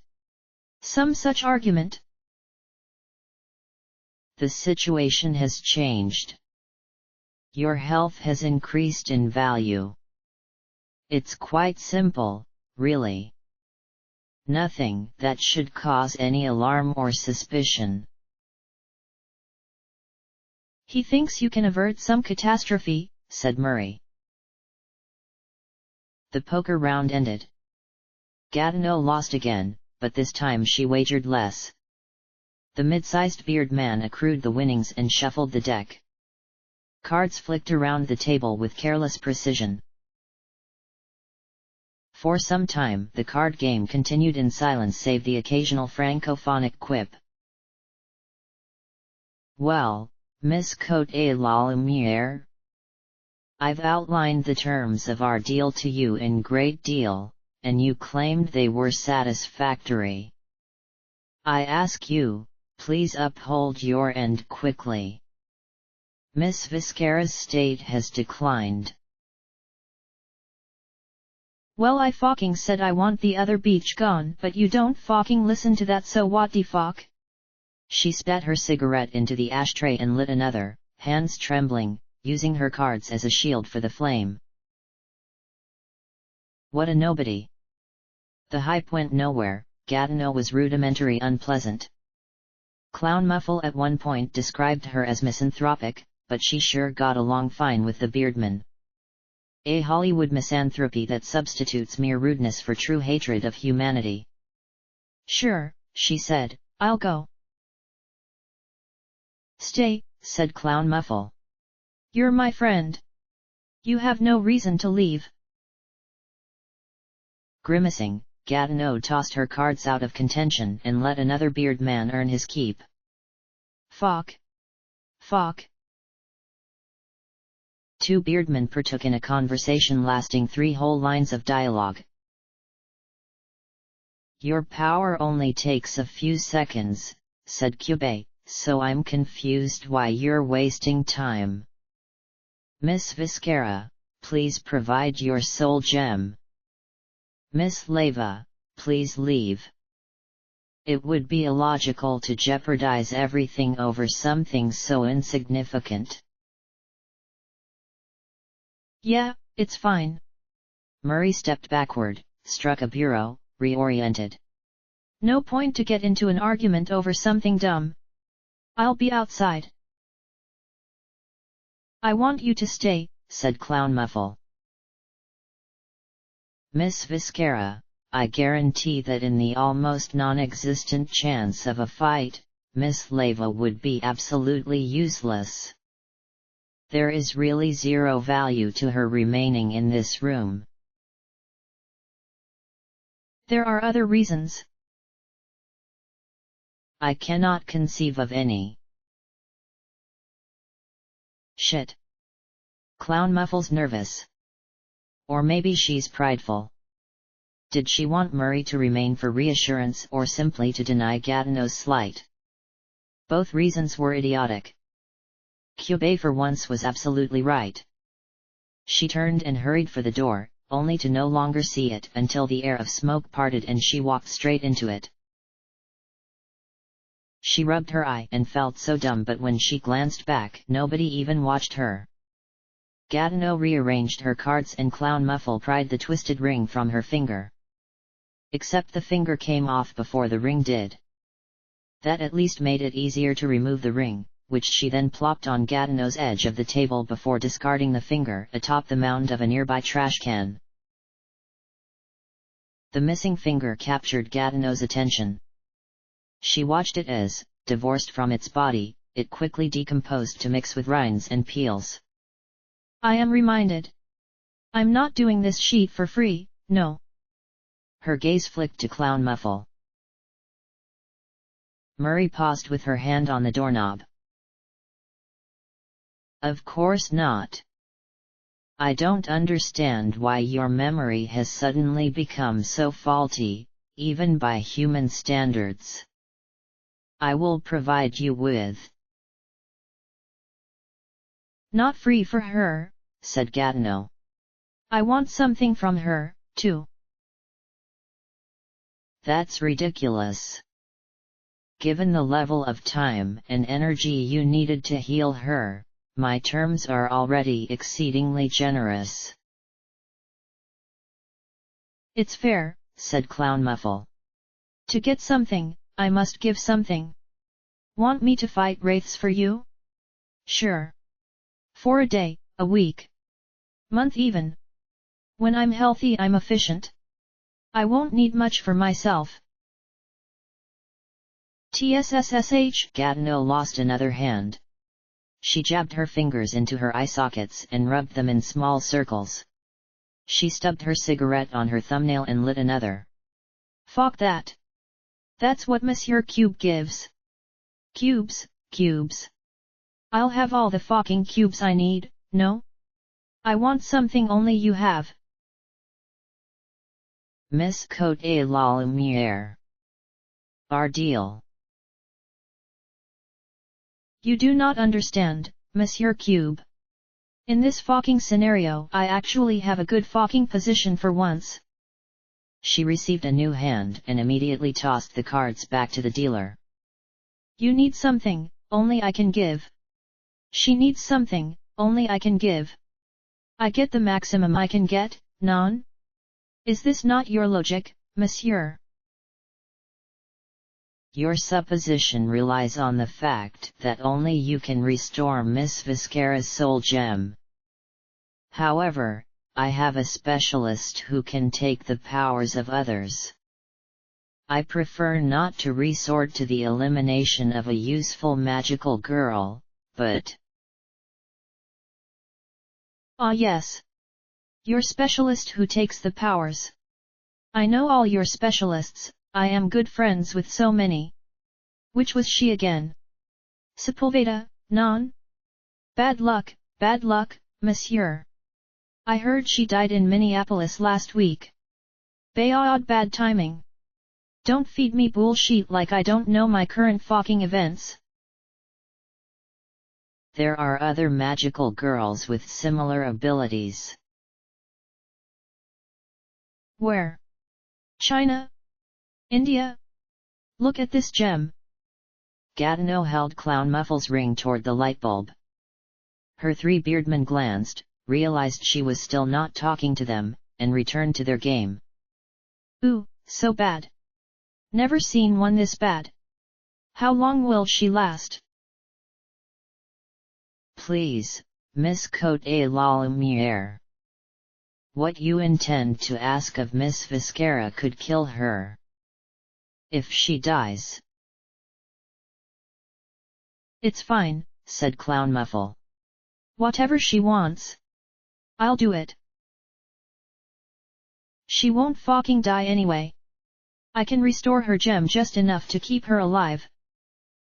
Speaker 2: Some such argument.
Speaker 1: The situation has changed. Your health has increased in value. It's quite simple, really. Nothing that should cause any alarm or suspicion.
Speaker 2: He thinks you can avert some catastrophe,
Speaker 1: said Murray. The poker round ended. Gatineau lost again, but this time she wagered less. The mid-sized beard man accrued the winnings and shuffled the deck. Cards flicked around the table with careless precision. For some time the card game continued in silence save the occasional francophonic quip. Well, Miss Cote la Lumiere? I've outlined the terms of our deal to you in great deal and you claimed they were satisfactory. I ask you, please uphold your end quickly. Miss Viscera's state has declined.
Speaker 2: Well, I fucking said I want the other beach gone, but you don't fucking listen to that, so what the fuck?
Speaker 1: She spat her cigarette into the ashtray and lit another, hands trembling, using her cards as a shield for the flame. What a nobody. The hype went nowhere. Gatineau was rudimentary unpleasant. Clown Muffle at one point described her as misanthropic, but she sure got along fine with the Beardman. A Hollywood misanthropy that substitutes mere rudeness for true hatred of humanity.
Speaker 2: Sure, she said, I'll go.
Speaker 1: Stay, said Clown Muffle.
Speaker 2: You're my friend. You have no reason to leave.
Speaker 1: Grimacing, Gatineau tossed her cards out of contention and let another beard man earn his keep.
Speaker 2: Fuck. Fuck.
Speaker 1: Two beardmen partook in a conversation lasting 3 whole lines of dialogue. Your power only takes a few seconds, said Cube, so I'm confused why you're wasting time. Miss Viscera, please provide your soul gem. Miss Leva, please leave. It would be illogical to jeopardize everything over something so insignificant.
Speaker 2: Yeah, it's fine.
Speaker 1: Murray stepped backward, struck a bureau, reoriented.
Speaker 2: No point to get into an argument over something dumb. I'll be outside. I want you to stay,
Speaker 1: said Clown Muffle. Miss Viscera, I guarantee that in the almost non-existent chance of a fight, Miss Leva would be absolutely useless. There is really zero value to her remaining in this room.
Speaker 2: There are other reasons.
Speaker 1: I cannot conceive of any. Shit. Clown Muffle's nervous. Or maybe she's prideful. Did she want Murray to remain for reassurance or simply to deny Gatineau's slight? Both reasons were idiotic. Cube for once was absolutely right. She turned and hurried for the door, only to no longer see it until the air of smoke parted and she walked straight into it. She rubbed her eye and felt so dumb, but when she glanced back, nobody even watched her. Gatineau rearranged her cards and Clown Muffle pried the twisted ring from her finger. Except the finger came off before the ring did. That at least made it easier to remove the ring, which she then plopped on Gatineau's edge of the table before discarding the finger atop the mound of a nearby trash can. The missing finger captured Gatineau's attention. She watched it as, divorced from its body, it quickly decomposed to mix with rinds and peels.
Speaker 2: I am reminded. I'm not doing this sheet for free, no.
Speaker 1: Her gaze flicked to Clown Muffle. Murray paused with her hand on the doorknob. Of course not. I don't understand why your memory has suddenly become so faulty, even by human standards. I will provide you with.
Speaker 2: Not free for her,
Speaker 1: said Gatineau.
Speaker 2: I want something from her, too.
Speaker 1: That's ridiculous. Given the level of time and energy you needed to heal her, my terms are already exceedingly generous.
Speaker 2: It's fair,
Speaker 1: said Clown Muffle.
Speaker 2: To get something, I must give something. Want me to fight wraiths for you? Sure. For a day, a week. Month even. When I'm healthy I'm efficient. I won't need much for myself. TSSSH.
Speaker 1: Gatineau lost another hand. She jabbed her fingers into her eye sockets and rubbed them in small circles. She stubbed her cigarette on her thumbnail and lit another.
Speaker 2: Fuck that. That's what Monsieur Cube gives. Cubes, cubes. I'll have all the fucking cubes I need, no? I want something only you have.
Speaker 1: Miss Cote et la Lumiere. Our deal.
Speaker 2: You do not understand, Monsieur Cube. In this fucking scenario, I actually have a good fucking position for once.
Speaker 1: She received a new hand and immediately tossed the cards back to the dealer.
Speaker 2: You need something, only I can give. She needs something, only I can give. I get the maximum I can get, non? Is this not your logic, monsieur?
Speaker 1: Your supposition relies on the fact that only you can restore Miss Viscera's soul gem. However, I have a specialist who can take the powers of others. I prefer not to resort to the elimination of a useful magical girl, but...
Speaker 2: Ah yes. Your specialist who takes the powers. I know all your specialists, I am good friends with so many. Which was she again? Sepulveda, non? Bad luck, monsieur. I heard she died in Minneapolis last week. Bad timing. Don't feed me bullshit like I don't know my current fucking events.
Speaker 1: There are other magical girls with similar abilities.
Speaker 2: Where? China? India? Look at this gem.
Speaker 1: Gatineau held Clown Muffle's ring toward the light bulb. Her three beardmen glanced, realized she was still not talking to them, and returned to their game.
Speaker 2: Ooh, so bad. Never seen one this bad. How long will she last?
Speaker 1: Please, Miss Cote et la Lumiere. What you intend to ask of Miss Viscera could kill her. If she dies.
Speaker 2: It's fine,
Speaker 1: said Clown Muffle.
Speaker 2: Whatever she wants. I'll do it. She won't fucking die anyway. I can restore her gem just enough to keep her alive.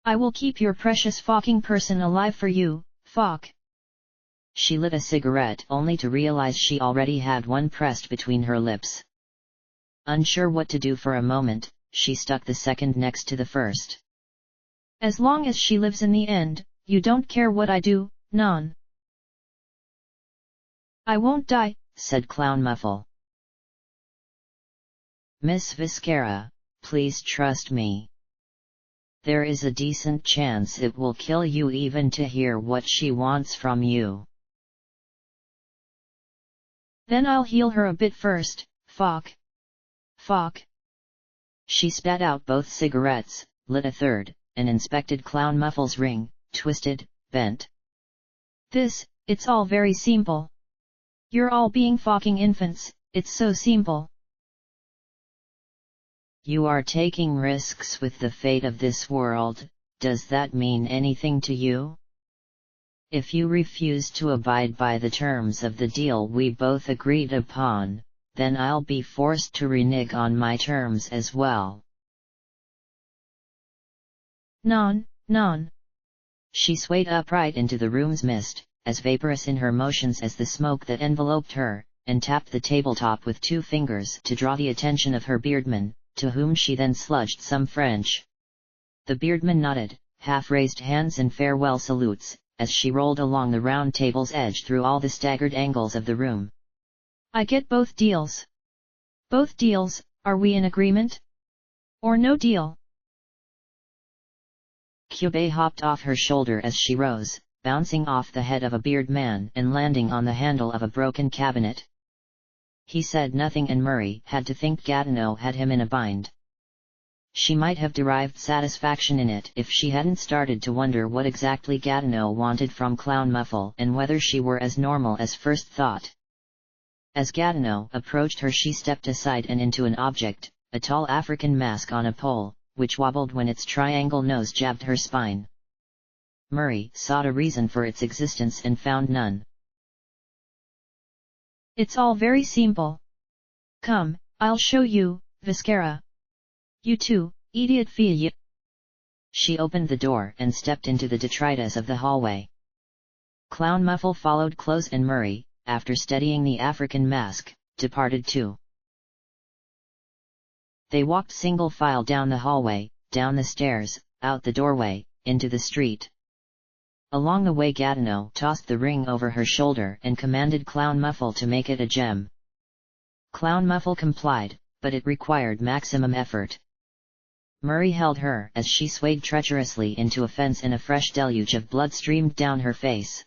Speaker 2: I will keep your precious fucking person alive for you, fuck.
Speaker 1: She lit a cigarette only to realize she already had one pressed between her lips. Unsure what to do for a moment, she stuck the second next to the first.
Speaker 2: As long as she lives in the end, you don't care what I do, non. I won't die,
Speaker 1: said Clown Muffle. Miss Viscera, please trust me. There is a decent chance it will kill you even to hear what she wants from you.
Speaker 2: Then I'll heal her a bit first, fuck. Fuck.
Speaker 1: She spat out both cigarettes, lit a third, and inspected Clown Muffle's ring, twisted, bent.
Speaker 2: It's all very simple. You're all being fucking infants, it's so simple.
Speaker 1: You are taking risks with the fate of this world, does that mean anything to you? If you refuse to abide by the terms of the deal we both agreed upon, then I'll be forced to renege on my terms as well.
Speaker 2: Non.
Speaker 1: She swayed upright into the room's mist, as vaporous in her motions as the smoke that enveloped her, and tapped the tabletop with 2 fingers to draw the attention of her beardman, to whom she then sludged some French. The beardman nodded, half-raised hands in farewell salutes, as she rolled along the round table's edge through all the staggered angles of the room.
Speaker 2: I get both deals. Both deals, are we in agreement? Or no deal?
Speaker 1: Cube hopped off her shoulder as she rose, bouncing off the head of a beard man and landing on the handle of a broken cabinet. He said nothing and Murray had to think Gatineau had him in a bind. She might have derived satisfaction in it if she hadn't started to wonder what exactly Gatineau wanted from Clown Muffle and whether she were as normal as first thought. As Gatineau approached her she stepped aside and into an object, a tall African mask on a pole, which wobbled when its triangle nose jabbed her spine. Murray sought a reason for its existence and found none.
Speaker 2: It's all very simple. Come, I'll show you, Viscera. You too, idiot fille.
Speaker 1: She opened the door and stepped into the detritus of the hallway. Clown Muffle followed close and Murray, after steadying the African mask, departed too. They walked single file down the hallway, down the stairs, out the doorway, into the street. Along the way Gatineau tossed the ring over her shoulder and commanded Clown Muffle to make it a gem. Clown Muffle complied, but it required maximum effort. Murray held her as she swayed treacherously into a fence and a fresh deluge of blood streamed down her face.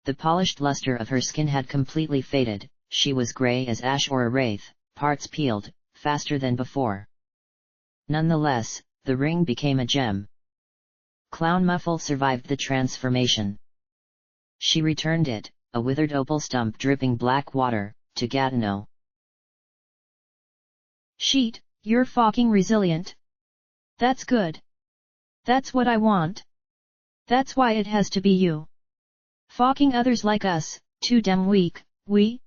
Speaker 1: The polished luster of her skin had completely faded, she was grey as ash or a wraith, parts peeled, faster than before. Nonetheless, the ring became a gem. Clown Muffle survived the transformation. She returned it, a withered opal stump dripping black water, to Gatineau.
Speaker 2: "Sheet, you're fucking resilient. That's good. That's what I want. That's why it has to be you. Fucking others like us, too damn weak, we?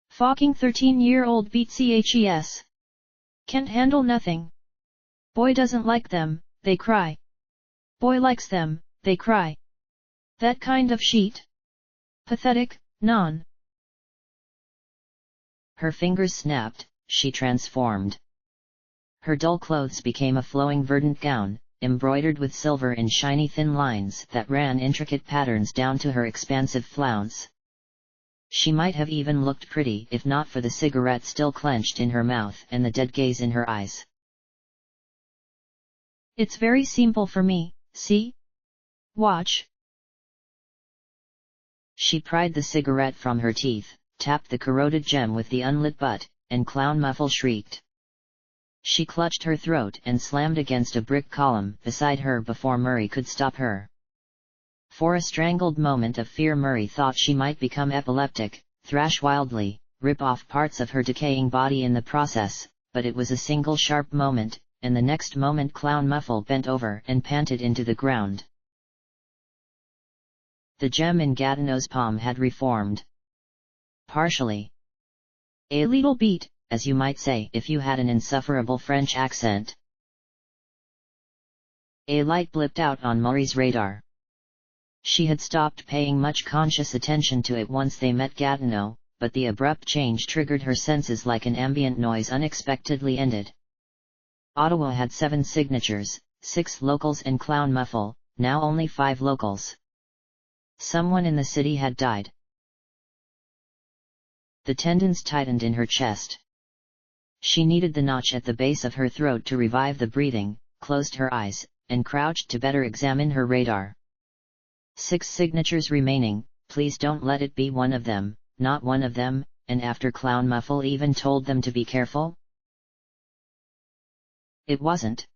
Speaker 2: Fucking 13-year-old beat CHES. Can't handle nothing. Boy doesn't like them, they cry. Boy likes them, they cry. That kind of sheet. Pathetic, non."
Speaker 1: Her fingers snapped, she transformed. Her dull clothes became a flowing verdant gown, embroidered with silver in shiny thin lines that ran intricate patterns down to her expansive flounce. She might have even looked pretty if not for the cigarette still clenched in her mouth and the dead gaze in her eyes.
Speaker 2: "It's very simple for me, see? Watch."
Speaker 1: She pried the cigarette from her teeth, tapped the corroded gem with the unlit butt, and Clown Muffle shrieked. She clutched her throat and slammed against a brick column beside her before Murray could stop her. For a strangled moment of fear Murray thought she might become epileptic, thrash wildly, rip off parts of her decaying body in the process, but it was a single sharp moment, and the next moment Clown Muffle bent over and panted into the ground. The gem in Gatineau's palm had reformed. Partially. A little bit, as you might say if you had an insufferable French accent. A light blipped out on Murray's radar. She had stopped paying much conscious attention to it once they met Gatineau, but the abrupt change triggered her senses like an ambient noise unexpectedly ended. Ottawa had 7 signatures, 6 locals and Clown Muffle, now only 5 locals. Someone in the city had died. The tendons tightened in her chest. She needed the notch at the base of her throat to revive the breathing, closed her eyes, and crouched to better examine her radar. 6 signatures remaining, please don't let it be one of them, not one of them, and after Clown Muffle even told them to be careful? It wasn't.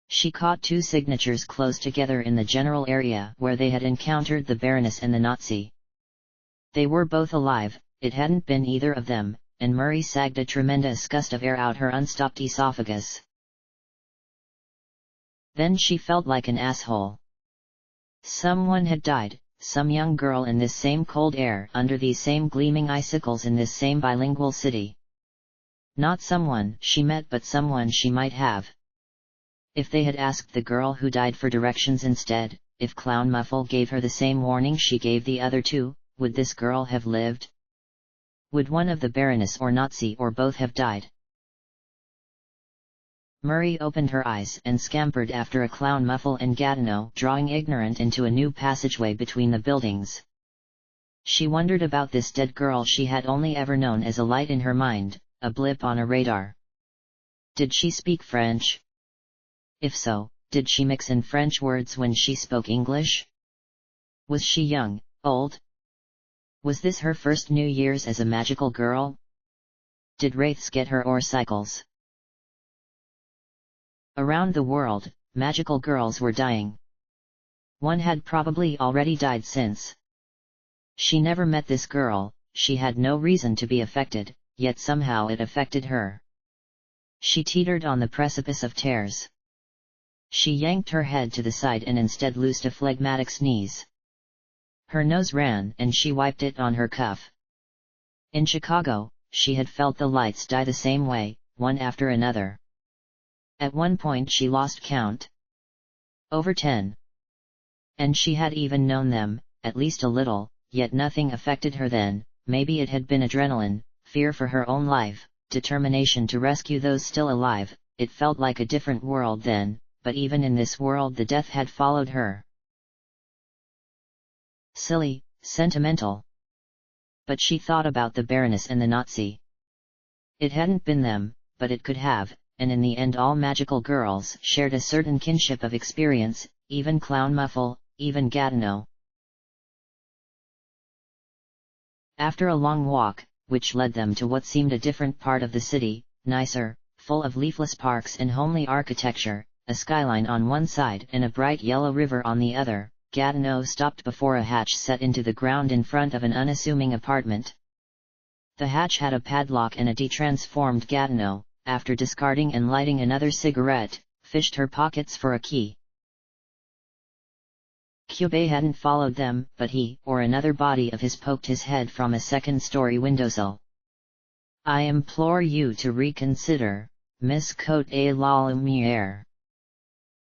Speaker 1: She caught 2 signatures close together in the general area where they had encountered the Baroness and the Nazi. They were both alive, it hadn't been either of them, and Murray sagged a tremendous gust of air out her unstopped esophagus. Then she felt like an asshole. Someone had died, some young girl in this same cold air under these same gleaming icicles in this same bilingual city. Not someone she met but someone she might have. If they had asked the girl who died for directions instead, if Clown Muffle gave her the same warning she gave the other 2, would this girl have lived? Would one of the Baroness or Nazi or both have died? Murray opened her eyes and scampered after a Clown Muffle and Gatineau drawing ignorant into a new passageway between the buildings. She wondered about this dead girl she had only ever known as a light in her mind, a blip on a radar. Did she speak French? If so, did she mix in French words when she spoke English? Was she young, old? Was this her first New Year's as a magical girl? Did wraiths get her or cycles? Around the world, magical girls were dying. One had probably already died since. She never met this girl, she had no reason to be affected, yet somehow it affected her. She teetered on the precipice of tears. She yanked her head to the side and instead loosed a phlegmatic sneeze. Her nose ran and she wiped it on her cuff. In Chicago, she had felt the lights die the same way, one after another. At one point she lost count. Over 10. And she had even known them, at least a little, yet nothing affected her then, maybe it had been adrenaline, fear for her own life, determination to rescue those still alive. It felt like a different world then, but even in this world the death had followed her. Silly, sentimental. But she thought about the Baroness and the Nazi. It hadn't been them, but it could have, and in the end all magical girls shared a certain kinship of experience, even Clown Muffle, even Gatineau. After a long walk, which led them to what seemed a different part of the city, nicer, full of leafless parks and homely architecture, a skyline on one side and a bright yellow river on the other, Gatineau stopped before a hatch set into the ground in front of an unassuming apartment. The hatch had a padlock and a de-transformed Gatineau, after discarding and lighting another cigarette, fished her pockets for a key. Cube hadn't followed them, but he, or another body of his, poked his head from a second-story windowsill. "I implore you to reconsider, Miss Cote la Lumiere.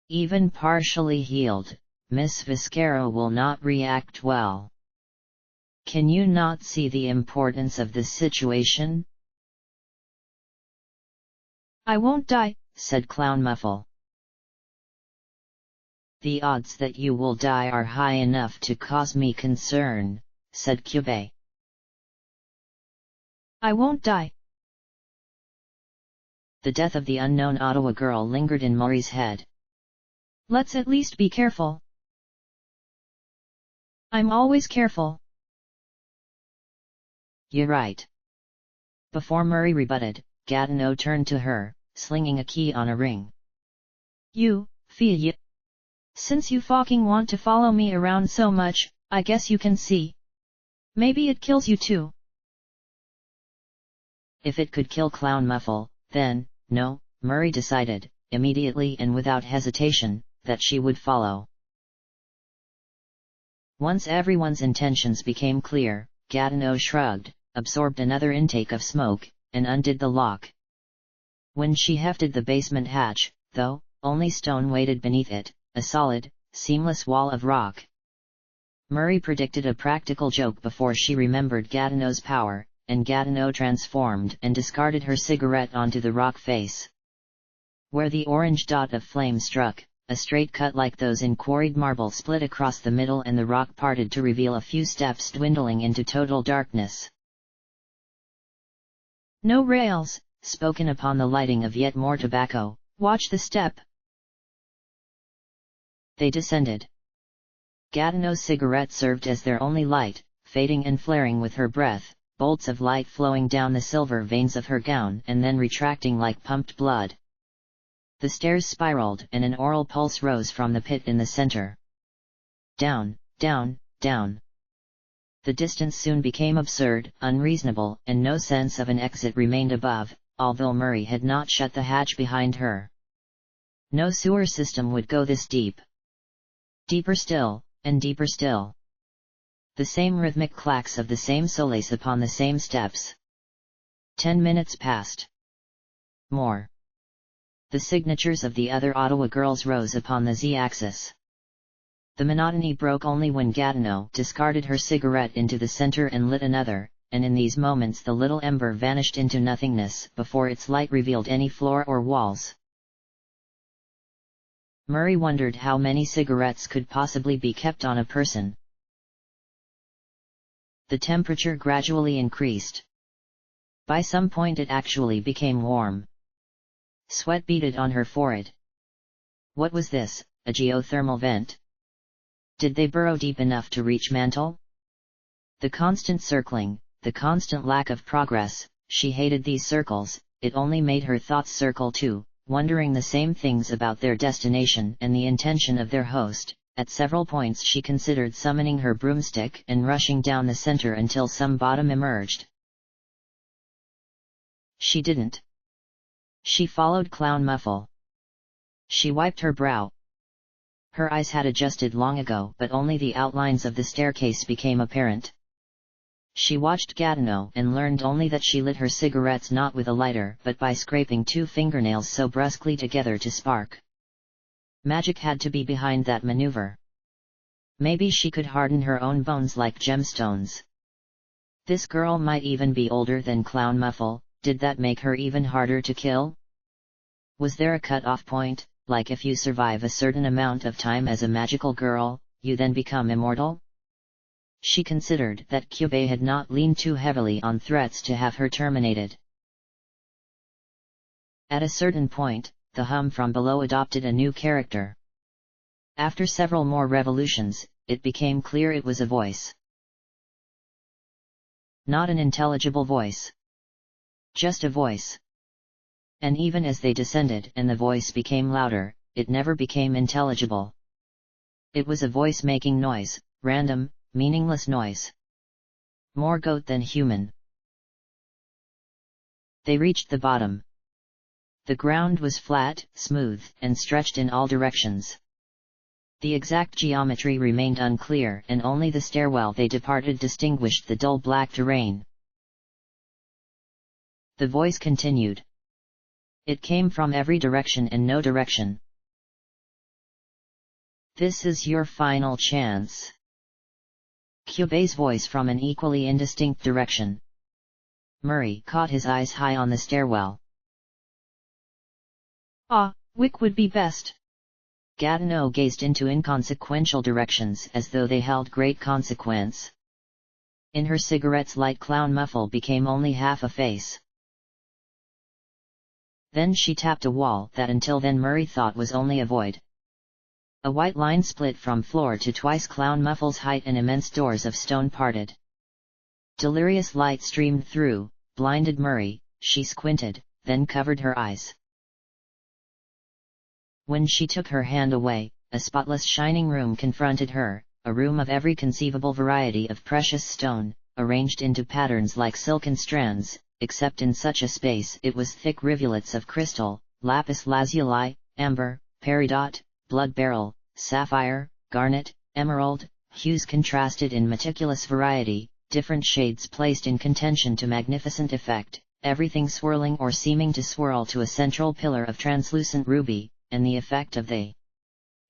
Speaker 1: Even partially healed, Miss Viscera will not react well. Can you not see the importance of the situation?"
Speaker 2: "I won't die,"
Speaker 1: said Clown Muffle. "The odds that you will die are high enough to cause me concern," said Cube.
Speaker 2: "I won't die."
Speaker 1: The death of the unknown Ottawa girl lingered in Murray's head.
Speaker 2: "Let's at least be careful." "I'm always careful."
Speaker 1: "You're right." Before Murray rebutted, Gatineau turned to her, slinging a key on a ring.
Speaker 2: "You, fille. Since you fucking want to follow me around so much, I guess you can see. Maybe it kills you too."
Speaker 1: If it could kill Clown Muffle, then, no, Murray decided, immediately and without hesitation, that she would follow. Once everyone's intentions became clear, Gatineau shrugged, absorbed another intake of smoke, and undid the lock. When she hefted the basement hatch, though, only stone waited beneath it, a solid, seamless wall of rock. Murray predicted a practical joke before she remembered Gatineau's power, and Gatineau transformed and discarded her cigarette onto the rock face. Where the orange dot of flame struck, a straight cut like those in quarried marble split across the middle and the rock parted to reveal a few steps dwindling into total darkness.
Speaker 2: "No rails,"
Speaker 1: spoken upon the lighting of yet more tobacco.
Speaker 2: "Watch the step."
Speaker 1: They descended. Gatineau's cigarette served as their only light, fading and flaring with her breath, bolts of light flowing down the silver veins of her gown and then retracting like pumped blood. The stairs spiraled and an oral pulse rose from the pit in the center. Down, down, down. The distance soon became absurd, unreasonable, and no sense of an exit remained above, although Murray had not shut the hatch behind her. No sewer system would go this deep. Deeper still, and deeper still. The same rhythmic clacks of the same soles upon the same steps. 10 minutes passed. More. The signatures of the other Ottawa girls rose upon the Z-axis. The monotony broke only when Gatineau discarded her cigarette into the center and lit another, and in these moments the little ember vanished into nothingness before its light revealed any floor or walls. Murray wondered how many cigarettes could possibly be kept on a person. The temperature gradually increased. By some point it actually became warm. Sweat beaded on her forehead. What was this, a geothermal vent? Did they burrow deep enough to reach mantle? The constant circling, the constant lack of progress, she hated these circles, it only made her thoughts circle too, wondering the same things about their destination and the intention of their host. At several points she considered summoning her broomstick and rushing down the center until some bottom emerged. She didn't. She followed Clown Muffle. She wiped her brow. Her eyes had adjusted long ago, but only the outlines of the staircase became apparent. She watched Gatineau and learned only that she lit her cigarettes not with a lighter but by scraping two fingernails so brusquely together to spark. Magic had to be behind that maneuver. Maybe she could harden her own bones like gemstones. This girl might even be older than Clown Muffle, did that make her even harder to kill? Was there a cut-off point, like if you survive a certain amount of time as a magical girl, you then become immortal? She considered that Kyubei had not leaned too heavily on threats to have her terminated. At a certain point, the hum from below adopted a new character. After several more revolutions, it became clear it was a voice. Not an intelligible voice. Just a voice. And even as they descended and the voice became louder, it never became intelligible. It was a voice making noise, random, meaningless noise. More goat than human. They reached the bottom. The ground was flat, smooth, and stretched in all directions. The exact geometry remained unclear, and only the stairwell they departed distinguished the dull black terrain. The voice continued. It came from every direction and no direction. This is your final chance. Kyubei's voice from an equally indistinct direction. Murray caught his eyes high on the stairwell.
Speaker 2: Ah, Wick would be best.
Speaker 1: Gatineau gazed into inconsequential directions as though they held great consequence. In her cigarette's light clown muffle became only half a face. Then she tapped a wall that until then Murray thought was only a void. A white line split from floor to twice clown muffle's height and immense doors of stone parted. Delirious light streamed through, blinded Murray, she squinted, then covered her eyes. When she took her hand away, a spotless shining room confronted her, a room of every conceivable variety of precious stone, arranged into patterns like silken strands, except in such a space it was thick rivulets of crystal, lapis lazuli, amber, peridot, blood beryl, sapphire, garnet, emerald, hues contrasted in meticulous variety, different shades placed in contention to magnificent effect, everything swirling or seeming to swirl to a central pillar of translucent ruby, and the effect of the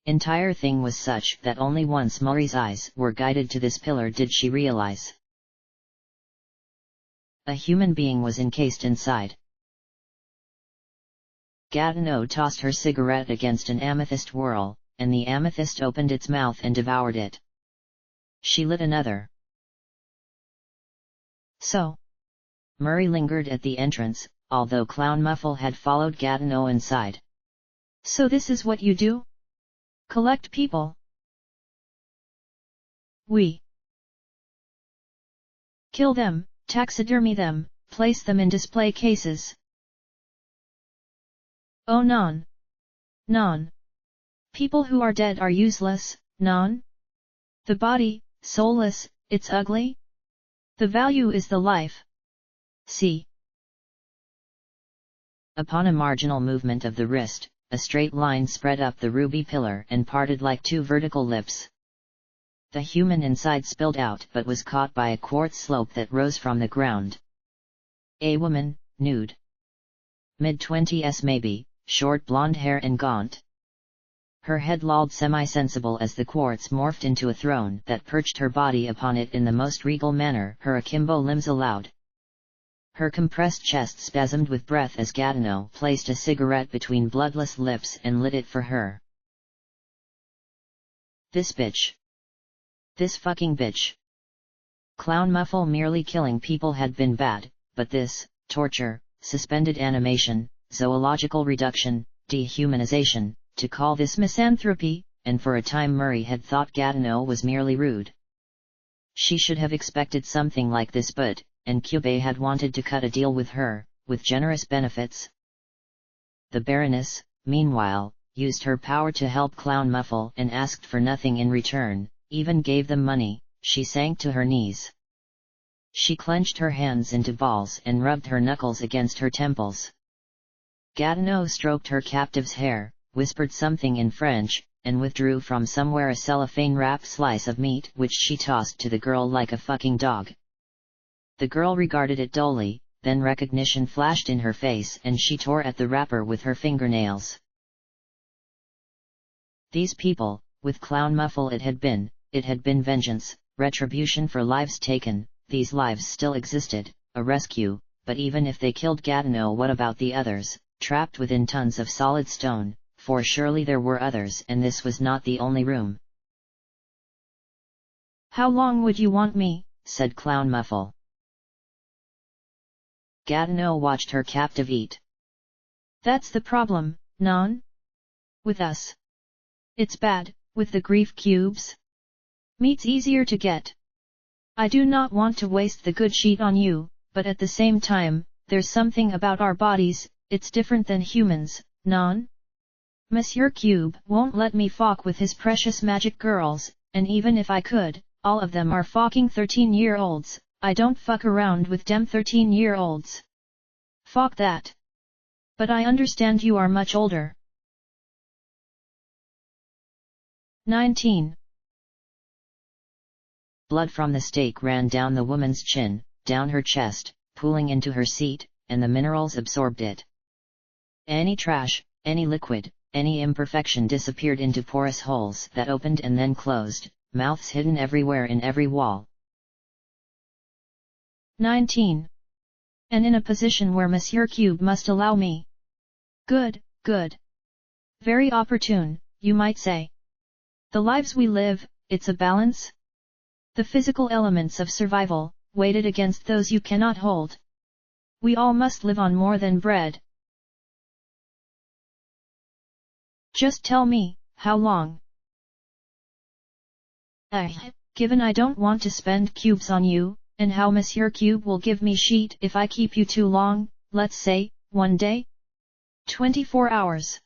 Speaker 1: entire thing was such that only once Murray's eyes were guided to this pillar did she realize. A human being was encased inside. Gatineau tossed her cigarette against an amethyst whorl, and the amethyst opened its mouth and devoured it. She lit another.
Speaker 2: So?
Speaker 1: Murray lingered at the entrance, although Clown Muffle had followed Gatineau inside.
Speaker 2: So this is what you do? Collect people? We kill them, taxidermy them, place them in display cases. Oh non. Non. People who are dead are useless, non? The body, soulless, it's ugly? The value is the life. See.
Speaker 1: Upon a marginal movement of the wrist, a straight line spread up the ruby pillar and parted like two vertical lips. The human inside spilled out but was caught by a quartz slope that rose from the ground. A woman, nude. Mid-20s maybe, short blonde hair and gaunt. Her head lolled semi-sensible as the quartz morphed into a throne that perched her body upon it in the most regal manner her akimbo limbs allowed. Her compressed chest spasmed with breath as Gatineau placed a cigarette between bloodless lips and lit it for her. This bitch. This fucking bitch. Clown Muffle merely killing people had been bad, but this, torture, suspended animation, zoological reduction, dehumanization, to call this misanthropy, and for a time Murray had thought Gatineau was merely rude. She should have expected something like this and Kyubei had wanted to cut a deal with her, with generous benefits. The Baroness, meanwhile, used her power to help Clown Muffle and asked for nothing in return, even gave them money. She sank to her knees. She clenched her hands into balls and rubbed her knuckles against her temples. Gatineau stroked her captive's hair, whispered something in French, and withdrew from somewhere a cellophane-wrapped slice of meat which she tossed to the girl like a fucking dog. The girl regarded it dully, then recognition flashed in her face and she tore at the wrapper with her fingernails. These people, with Clown Muffle it had been vengeance, retribution for lives taken. These lives still existed, a rescue, but even if they killed Gatineau, what about the others, trapped within tons of solid stone, for surely there were others and this was not the only room.
Speaker 2: How long would you want me?
Speaker 1: Said Clown Muffle. Gatineau watched her captive eat.
Speaker 2: That's the problem, non? With us. It's bad, with the grief cubes. Meat's easier to get. I do not want to waste the good sheet on you, but at the same time, there's something about our bodies, it's different than humans, non? Monsieur Cube won't let me fuck with his precious magic girls, and even if I could, all of them are fucking 13-year-olds, I don't fuck around with dem 13-year-olds. Fuck that. But I understand you are much older. 19.
Speaker 1: Blood from the stake ran down the woman's chin, down her chest, pooling into her seat, and the minerals absorbed it. Any trash, any liquid, any imperfection disappeared into porous holes that opened and then closed, mouths hidden everywhere in every wall.
Speaker 2: 19. And in a position where Monsieur Cube must allow me. Good, good. Very opportune, you might say. The lives we live, it's a balance? The physical elements of survival, weighted against those you cannot hold. We all must live on more than bread. Just tell me, how long? Given I don't want to spend cubes on you, and how Monsieur Cube will give me sheet if I keep you too long, let's say, 1 day? 24 hours.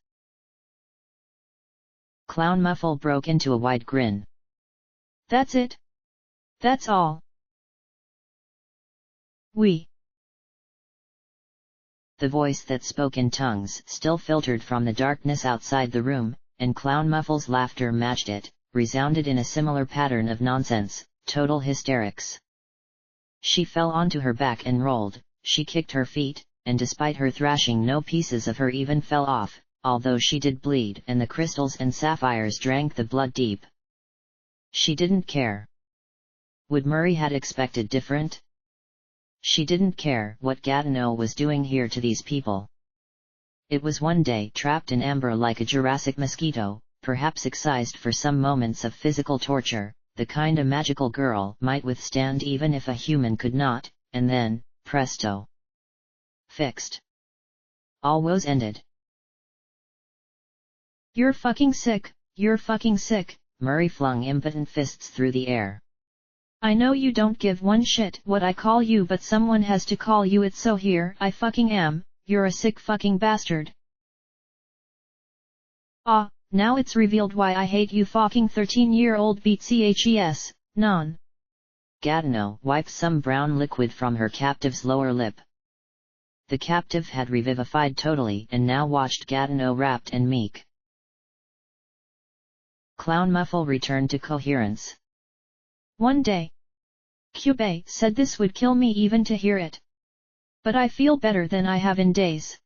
Speaker 1: Clown Muffle broke into a wide grin.
Speaker 2: That's it? That's all? We.
Speaker 1: The voice that spoke in tongues still filtered from the darkness outside the room, and Clown Muffle's laughter matched it, resounded in a similar pattern of nonsense, total hysterics. She fell onto her back and rolled, she kicked her feet, and despite her thrashing no pieces of her even fell off, although she did bleed and the crystals and sapphires drank the blood deep. She didn't care. Would Murray had expected different? She didn't care what Gatineau was doing here to these people. It was one day trapped in amber like a Jurassic mosquito, perhaps excised for some moments of physical torture, the kind a magical girl might withstand even if a human could not, and then, presto. Fixed. All woes ended.
Speaker 2: You're fucking sick, you're fucking sick,
Speaker 1: Murray flung impotent fists through the air.
Speaker 2: I know you don't give one shit what I call you, but someone has to call you it, so here I fucking am, you're a sick fucking bastard. Ah, now it's revealed why I hate you fucking 13-year-old BTCHES, non.
Speaker 1: Gatineau wiped some brown liquid from her captive's lower lip. The captive had revivified totally and now watched Gatineau rapt and meek. Clown Muffle returned to coherence.
Speaker 2: 1 day. Cube said this would kill me even to hear it. But I feel better than I have in days.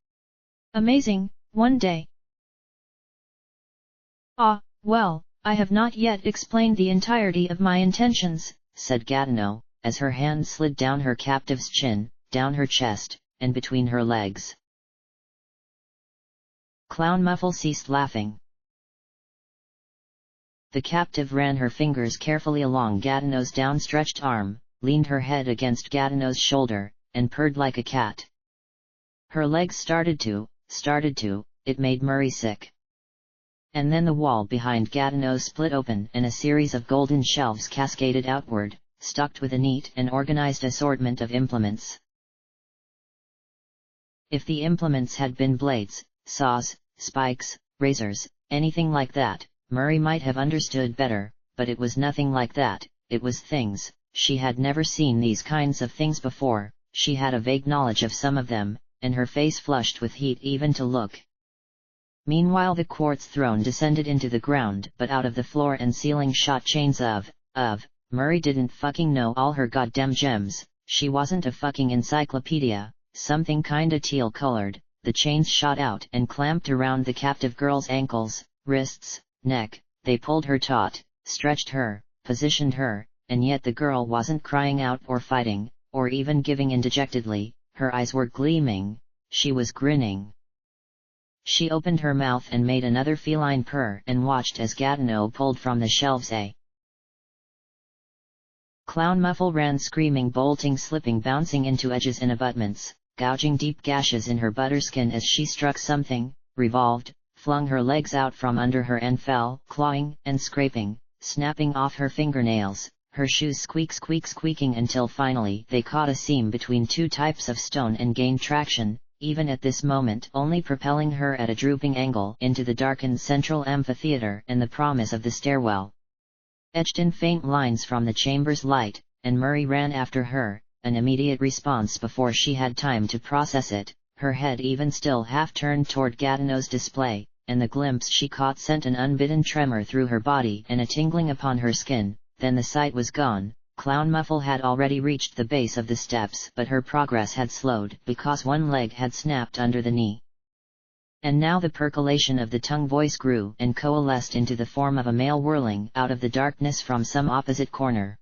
Speaker 2: Amazing, 1 day. Ah, well, I have not yet explained the entirety of my intentions,
Speaker 1: said Gatineau, as her hand slid down her captive's chin, down her chest, and between her legs. Clown Muffle ceased laughing. The captive ran her fingers carefully along Gatineau's downstretched arm, leaned her head against Gatineau's shoulder, and purred like a cat. Her legs started to, it made Murray sick. And then the wall behind Gatineau split open and a series of golden shelves cascaded outward, stocked with a neat and organized assortment of implements. If the implements had been blades, saws, spikes, razors, anything like that, Murray might have understood better, but it was nothing like that, it was things. She had never seen these kinds of things before, she had a vague knowledge of some of them, and her face flushed with heat even to look. Meanwhile the quartz throne descended into the ground, but out of the floor and ceiling shot chains of, Murray didn't fucking know all her goddamn gems, she wasn't a fucking encyclopedia, something kinda teal colored, the chains shot out and clamped around the captive girl's ankles, wrists, neck, they pulled her taut, stretched her, positioned her, and yet the girl wasn't crying out or fighting, or even giving in dejectedly, her eyes were gleaming, she was grinning. She opened her mouth and made another feline purr and watched as Gatineau pulled from the shelves a Clown Muffle ran screaming, bolting, slipping, bouncing into edges and abutments, gouging deep gashes in her butterskin as she struck something, revolved, flung her legs out from under her and fell, clawing and scraping, snapping off her fingernails, her shoes squeaking until finally they caught a seam between two types of stone and gained traction, even at this moment only propelling her at a drooping angle into the darkened central amphitheater and the promise of the stairwell. Etched in faint lines from the chamber's light, and Murray ran after her, an immediate response before she had time to process it, her head even still half turned toward Gatineau's display, and the glimpse she caught sent an unbidden tremor through her body and a tingling upon her skin. Then the sight was gone. Clown Muffle had already reached the base of the steps, but her progress had slowed because one leg had snapped under the knee. And now the percolation of the tongue voice grew and coalesced into the form of a male whirling out of the darkness from some opposite corner.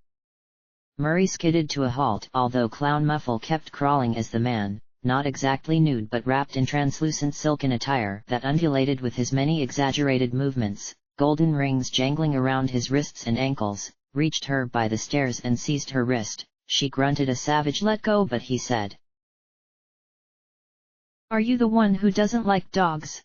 Speaker 1: Murray skidded to a halt, although Clown Muffle kept crawling as the man, not exactly nude but wrapped in translucent silken attire that undulated with his many exaggerated movements, golden rings jangling around his wrists and ankles, reached her by the stairs and seized her wrist. She grunted a savage let go, but he said,
Speaker 2: "Are you the one who doesn't like dogs?"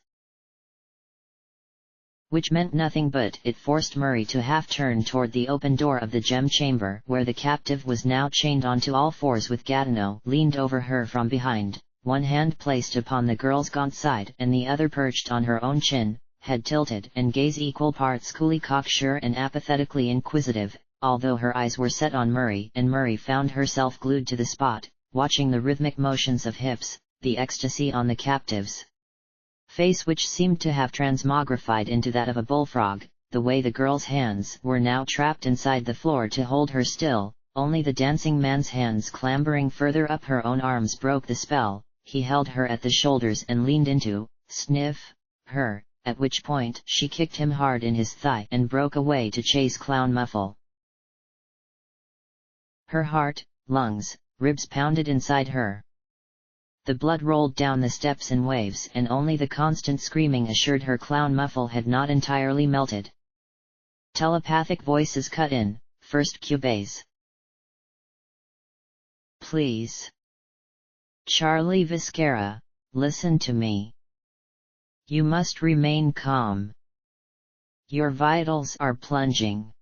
Speaker 1: Which meant nothing, but it forced Murray to half turn toward the open door of the gem chamber where the captive was now chained onto all fours with Gatineau leaned over her from behind, one hand placed upon the girl's gaunt side and the other perched on her own chin, head tilted and gaze equal parts coolly cocksure and apathetically inquisitive, although her eyes were set on Murray, and Murray found herself glued to the spot, watching the rhythmic motions of hips, the ecstasy on the captive's face which seemed to have transmogrified into that of a bullfrog, the way the girl's hands were now trapped inside the floor to hold her still, only the dancing man's hands clambering further up her own arms broke the spell. He held her at the shoulders and leaned into, sniff, her, at which point she kicked him hard in his thigh and broke away to chase Clown Muffle. Her heart, lungs, ribs pounded inside her. The blood rolled down the steps in waves, and only the constant screaming assured her Clown Muffle had not entirely melted. Telepathic voices cut in, first Cubase. "Please. Charlie Viscara, listen to me. You must remain calm. Your vitals are plunging.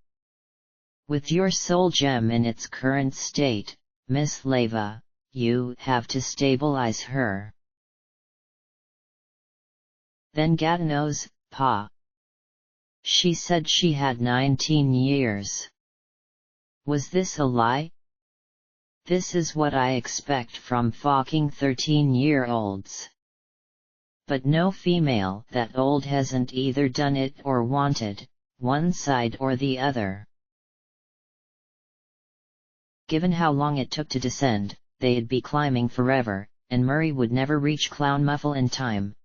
Speaker 1: With your soul gem in its current state, Miss Leva, you have to stabilize her." Then Gatineau's, "Pa. She said she had 19 years. Was this a lie? This is what I expect from fucking 13-year-olds. But no female that old hasn't either done it or wanted, one side or the other." Given how long it took to descend, they'd be climbing forever, and Murray would never reach Clown Muffle in time.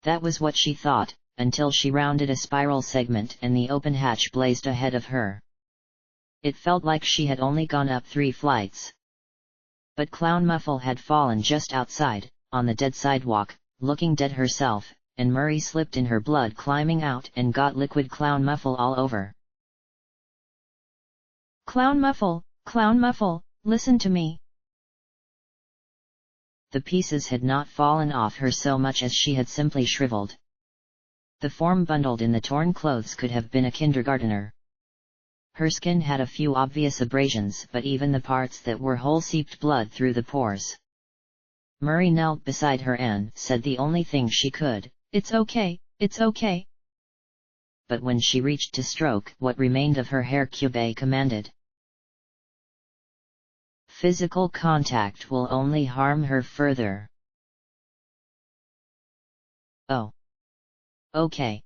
Speaker 1: That was what she thought, until she rounded a spiral segment and the open hatch blazed ahead of her. It felt like she had only gone up 3 flights. But Clown Muffle had fallen just outside, on the dead sidewalk, looking dead herself, and Murray slipped in her blood climbing out and got liquid Clown Muffle all over.
Speaker 2: Clown Muffle, listen to me."
Speaker 1: The pieces had not fallen off her so much as she had simply shriveled. The form bundled in the torn clothes could have been a kindergartner. Her skin had a few obvious abrasions, but even the parts that were whole seeped blood through the pores. Murray knelt beside her and said the only thing she could,
Speaker 2: It's okay, it's okay."
Speaker 1: But when she reached to stroke what remained of her hair, Cube commanded, "Physical contact will only harm her further." "Oh. Okay."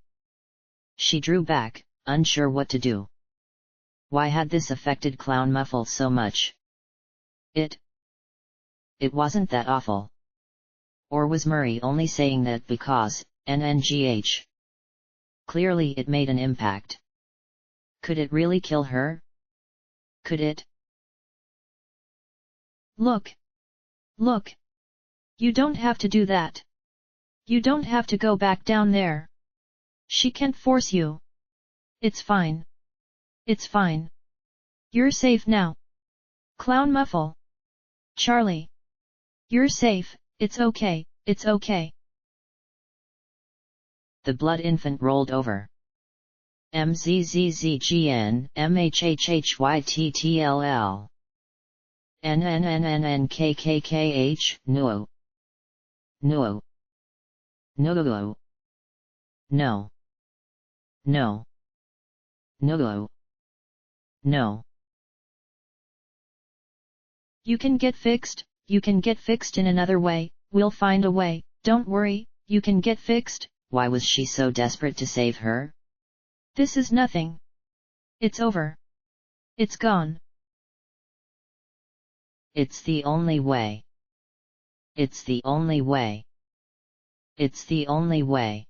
Speaker 1: She drew back, unsure what to do. Why had this affected Clown Muffle so much? It wasn't that awful. Or was Murray only saying that because, NNGH? Clearly it made an impact. Could it really kill her? Could it?
Speaker 2: Look! You don't have to do that. You don't have to go back down there. She can't force you. It's fine. It's fine. You're safe now. Clown Muffle. Charlie. You're safe, it's okay, it's okay.
Speaker 1: The blood infant rolled over. MZZZGN, MHHHYTTLL. NNNNNKKKH, no. No. No. No. No. No. No.
Speaker 2: You can get fixed, you can get fixed in another way, we'll find a way, don't worry, you can get fixed.
Speaker 1: Why was she so desperate to save her?
Speaker 2: This is nothing. It's over. It's gone.
Speaker 1: It's the only way. It's the only way. It's the only way.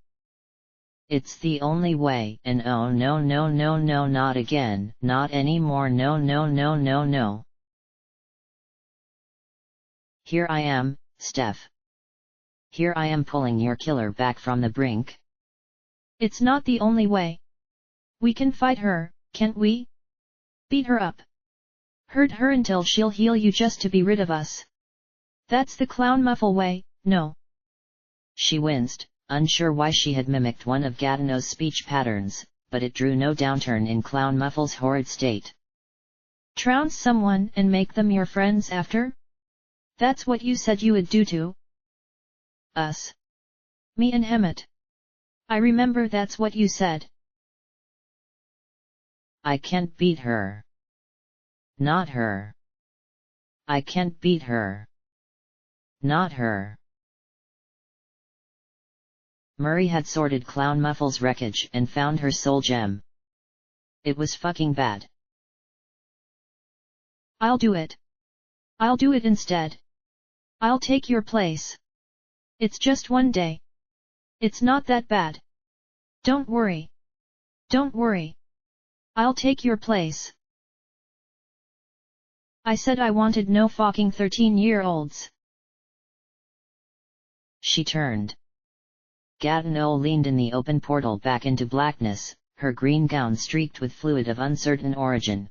Speaker 1: It's the only way. And oh no no no no, not again, not anymore, no no no no no. Here I am, Steph. Here I am pulling your killer back from the brink.
Speaker 2: It's not the only way. We can fight her, can't we? Beat her up. Hurt her until she'll heal you just to be rid of us. That's the Clown Muffle way, no.
Speaker 1: She winced, unsure why she had mimicked one of Gatineau's speech patterns, but it drew no downturn in Clown Muffle's horrid state.
Speaker 2: Trounce someone and make them your friends after? That's what you said you would do to us. Me and Hemet. I remember that's what you said.
Speaker 1: I can't beat her. Not her. I can't beat her. Not her. Murray had sorted Clown Muffle's wreckage and found her soul gem. It was fucking bad.
Speaker 2: I'll do it. I'll do it instead. I'll take your place. It's just one day. It's not that bad. Don't worry. Don't worry. I'll take your place. I said I wanted no fucking 13-year-olds.
Speaker 1: She turned. Gatineau leaned in the open portal back into blackness, her green gown streaked with fluid of uncertain origin.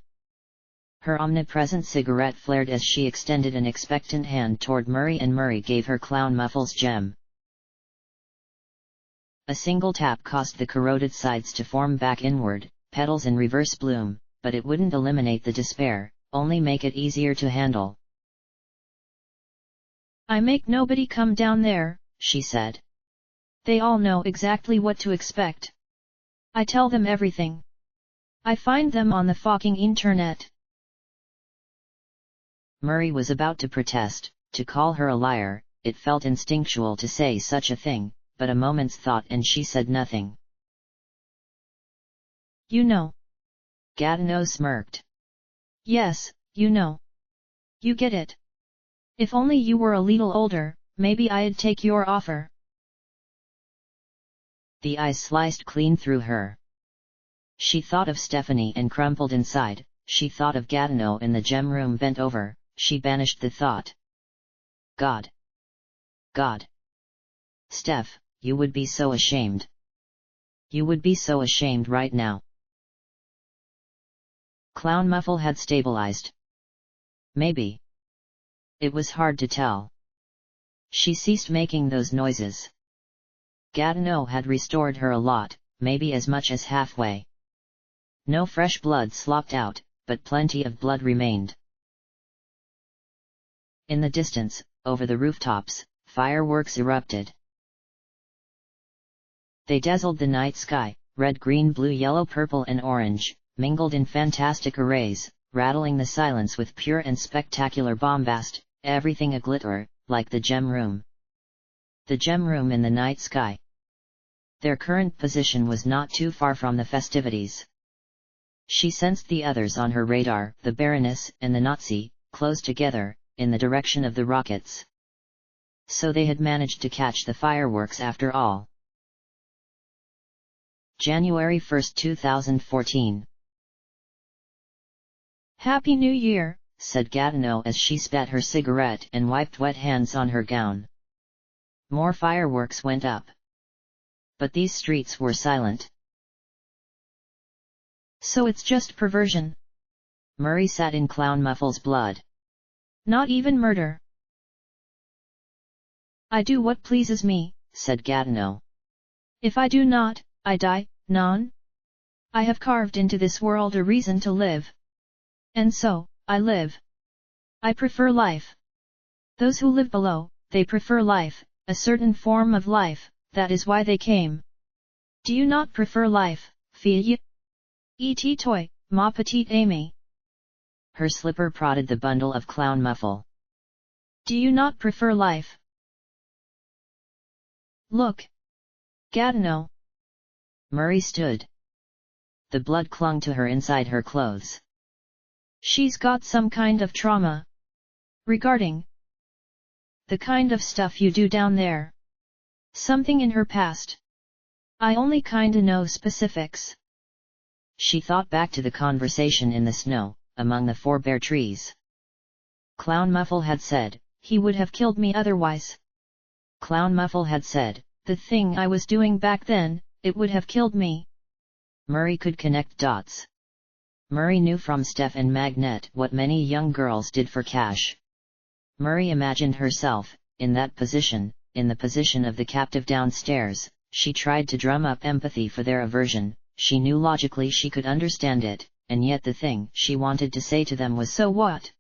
Speaker 1: Her omnipresent cigarette flared as she extended an expectant hand toward Murray, and Murray gave her Clown Muffle's gem. A single tap caused the corroded sides to form back inward, petals in reverse bloom, but it wouldn't eliminate the despair, only make it easier to handle.
Speaker 2: I make nobody come down there, she said. They all know exactly what to expect. I tell them everything. I find them on the fucking internet.
Speaker 1: Murray was about to protest, to call her a liar. It felt instinctual to say such a thing, but a moment's thought and she said nothing.
Speaker 2: You know.
Speaker 1: Gatineau smirked.
Speaker 2: Yes, you know. You get it. If only you were a little older, maybe I'd take your offer.
Speaker 1: The eyes sliced clean through her. She thought of Stephanie and crumpled inside. She thought of Gatineau in the gem room bent over. She banished the thought. God. God. Steph, you would be so ashamed. You would be so ashamed right now. Clown Muffle had stabilized. Maybe. It was hard to tell. She ceased making those noises. Gatineau had restored her a lot, maybe as much as halfway. No fresh blood slopped out, but plenty of blood remained. In the distance, over the rooftops, fireworks erupted. They dazzled the night sky, red, green, blue, yellow, purple and orange, mingled in fantastic arrays, rattling the silence with pure and spectacular bombast, everything aglitter, like the gem room. The gem room in the night sky. Their current position was not too far from the festivities. She sensed the others on her radar, the Baroness and the Nazi, close together, in the direction of the rockets. So they had managed to catch the fireworks after all. January 1, 2014.
Speaker 2: Happy New Year,
Speaker 1: said Gatineau as she spat her cigarette and wiped wet hands on her gown. More fireworks went up. But these streets were silent.
Speaker 2: So it's just perversion.
Speaker 1: Murray sat in Clown Muffle's blood.
Speaker 2: Not even murder. I do what pleases me,
Speaker 1: said Gatineau.
Speaker 2: If I do not, I die, non? I have carved into this world a reason to live. And so, I live. I prefer life. Those who live below, they prefer life, a certain form of life, that is why they came. Do you not prefer life, fille? Et toi, ma petite amie?
Speaker 1: Her slipper prodded the bundle of Clown Muffle.
Speaker 2: Do you not prefer life? Look. Gatineau.
Speaker 1: Murray stood. The blood clung to her inside her clothes.
Speaker 2: She's got some kind of trauma. Regarding the kind of stuff you do down there. Something in her past. I only kinda know specifics.
Speaker 1: She thought back to the conversation in the snow, among the 4 bare trees. Clown Muffle had said,
Speaker 2: he would have killed me otherwise.
Speaker 1: Clown Muffle had said,
Speaker 2: the thing I was doing back then, it would have killed me.
Speaker 1: Murray could connect dots. Murray knew from Steph and Magnet what many young girls did for cash. Murray imagined herself, in that position, in the position of the captive downstairs. She tried to drum up empathy for their aversion. She knew logically she could understand it, and yet the thing she wanted to say to them was, so what?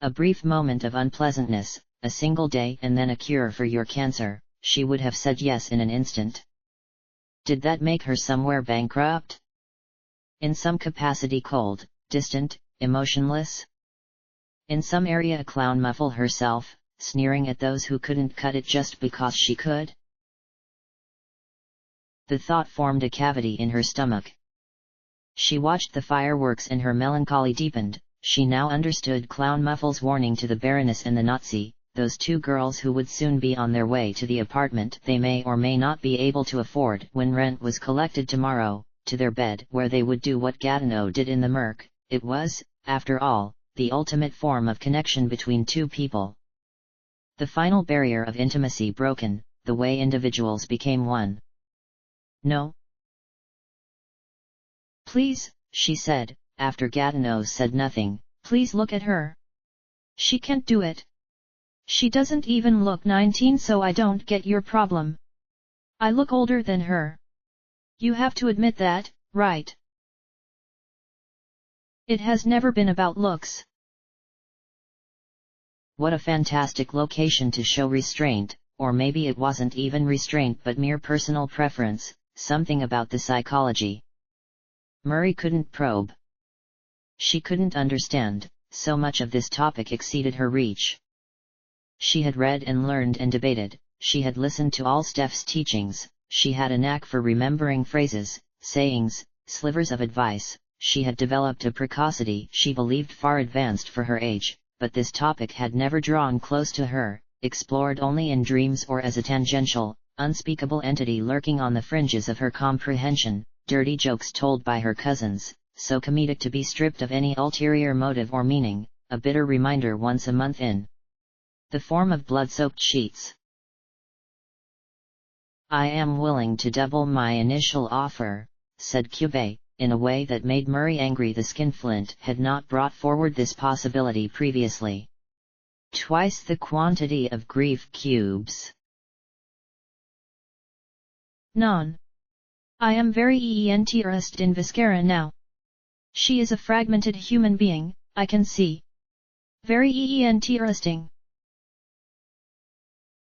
Speaker 1: A brief moment of unpleasantness, a single day and then a cure for your cancer, she would have said yes in an instant. Did that make her somewhere bankrupt? In some capacity cold, distant, emotionless? In some area a Clown Muffle herself, sneering at those who couldn't cut it just because she could? The thought formed a cavity in her stomach. She watched the fireworks and her melancholy deepened. She now understood Clown Muffle's warning to the Baroness and the Nazi, those 2 girls who would soon be on their way to the apartment they may or may not be able to afford when rent was collected tomorrow, to their bed where they would do what Gatineau did in the murk. It was, after all, the ultimate form of connection between 2 people. The final barrier of intimacy broken, the way individuals became one. No.
Speaker 2: Please,
Speaker 1: she said, after Gatineau said nothing,
Speaker 2: please look at her. She can't do it. She doesn't even look 19, so I don't get your problem. I look older than her. You have to admit that, right? It has never been about looks.
Speaker 1: What a fantastic location to show restraint, or maybe it wasn't even restraint but mere personal preference, something about the psychology. Murray couldn't probe. She couldn't understand, so much of this topic exceeded her reach. She had read and learned and debated, she had listened to all Steph's teachings, she had a knack for remembering phrases, sayings, slivers of advice, she had developed a precocity she believed far advanced for her age, but this topic had never drawn close to her, explored only in dreams or as a tangential, unspeakable entity lurking on the fringes of her comprehension, dirty jokes told by her cousins, so comedic to be stripped of any ulterior motive or meaning, a bitter reminder once a month in the form of blood-soaked sheets. I am willing to double my initial offer, said Cube, in a way that made Murray angry. The skinflint had not brought forward this possibility previously. Twice the quantity of grief cubes.
Speaker 2: Non. I am very interested in Viscera now. She is a fragmented human being, I can see. Very interesting.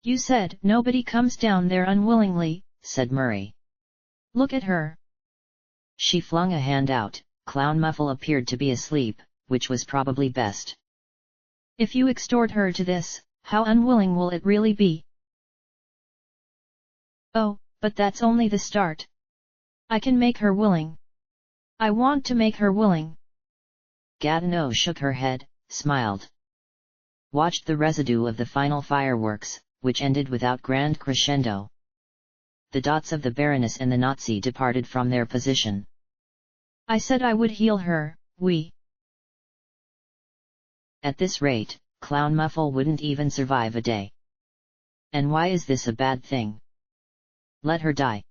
Speaker 2: You said nobody comes down there unwillingly,
Speaker 1: said Murray.
Speaker 2: Look at her.
Speaker 1: She flung a hand out. Clown Muffle appeared to be asleep, which was probably best.
Speaker 2: If you extort her to this, how unwilling will it really be? Oh, but that's only the start. I can make her willing. I want to make her willing.
Speaker 1: Gatineau shook her head, smiled. Watched the residue of the final fireworks, which ended without grand crescendo. The dots of the Baroness and the Nazi departed from their position.
Speaker 2: I said I would heal her, oui.
Speaker 1: At this rate, Clown Muffle wouldn't even survive a day. And why is this a bad thing? Let her die.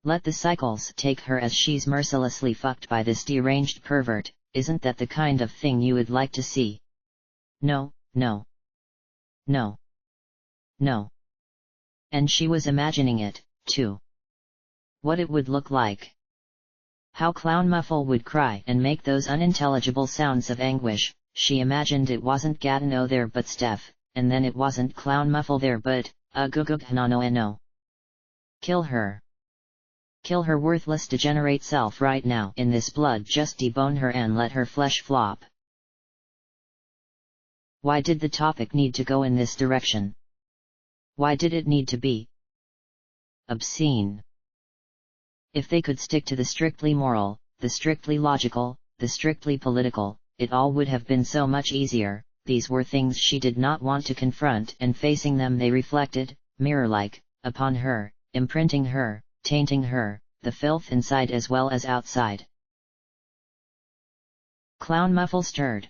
Speaker 1: Let the cycles take her as she's mercilessly fucked by this deranged pervert. Isn't that the kind of thing you would like to see? No, no. No. No. And she was imagining it, too. What it would look like. How Clown Muffle would cry and make those unintelligible sounds of anguish. She imagined it wasn't Gatineau there but Steph, and then it wasn't Clown Muffle there but, no. Kill her. Kill her worthless degenerate self right now in this blood, just debone her and let her flesh flop. Why did the topic need to go in this direction? Why did it need to be obscene? If they could stick to the strictly moral, the strictly logical, the strictly political, it all would have been so much easier. These were things she did not want to confront, and facing them they reflected, mirror-like, upon her, imprinting her, tainting her, the filth inside as well as outside. Clown Muffle stirred.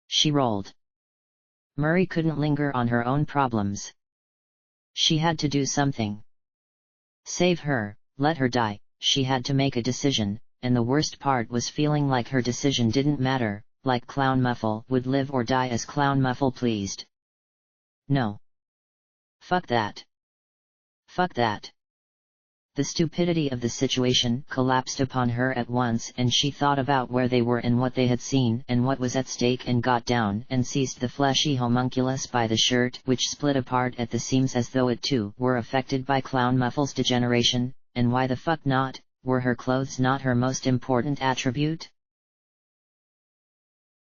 Speaker 1: She rolled. Murray couldn't linger on her own problems. She had to do something. Save her, let her die. She had to make a decision, and the worst part was feeling like her decision didn't matter, like Clown Muffle would live or die as Clown Muffle pleased. No. Fuck that. Fuck that. The stupidity of the situation collapsed upon her at once, and she thought about where they were and what they had seen and what was at stake, and got down and seized the fleshy homunculus by the shirt, which split apart at the seams as though it too were affected by Clown Muffle's degeneration. And why the fuck not? Were her clothes not her most important attribute?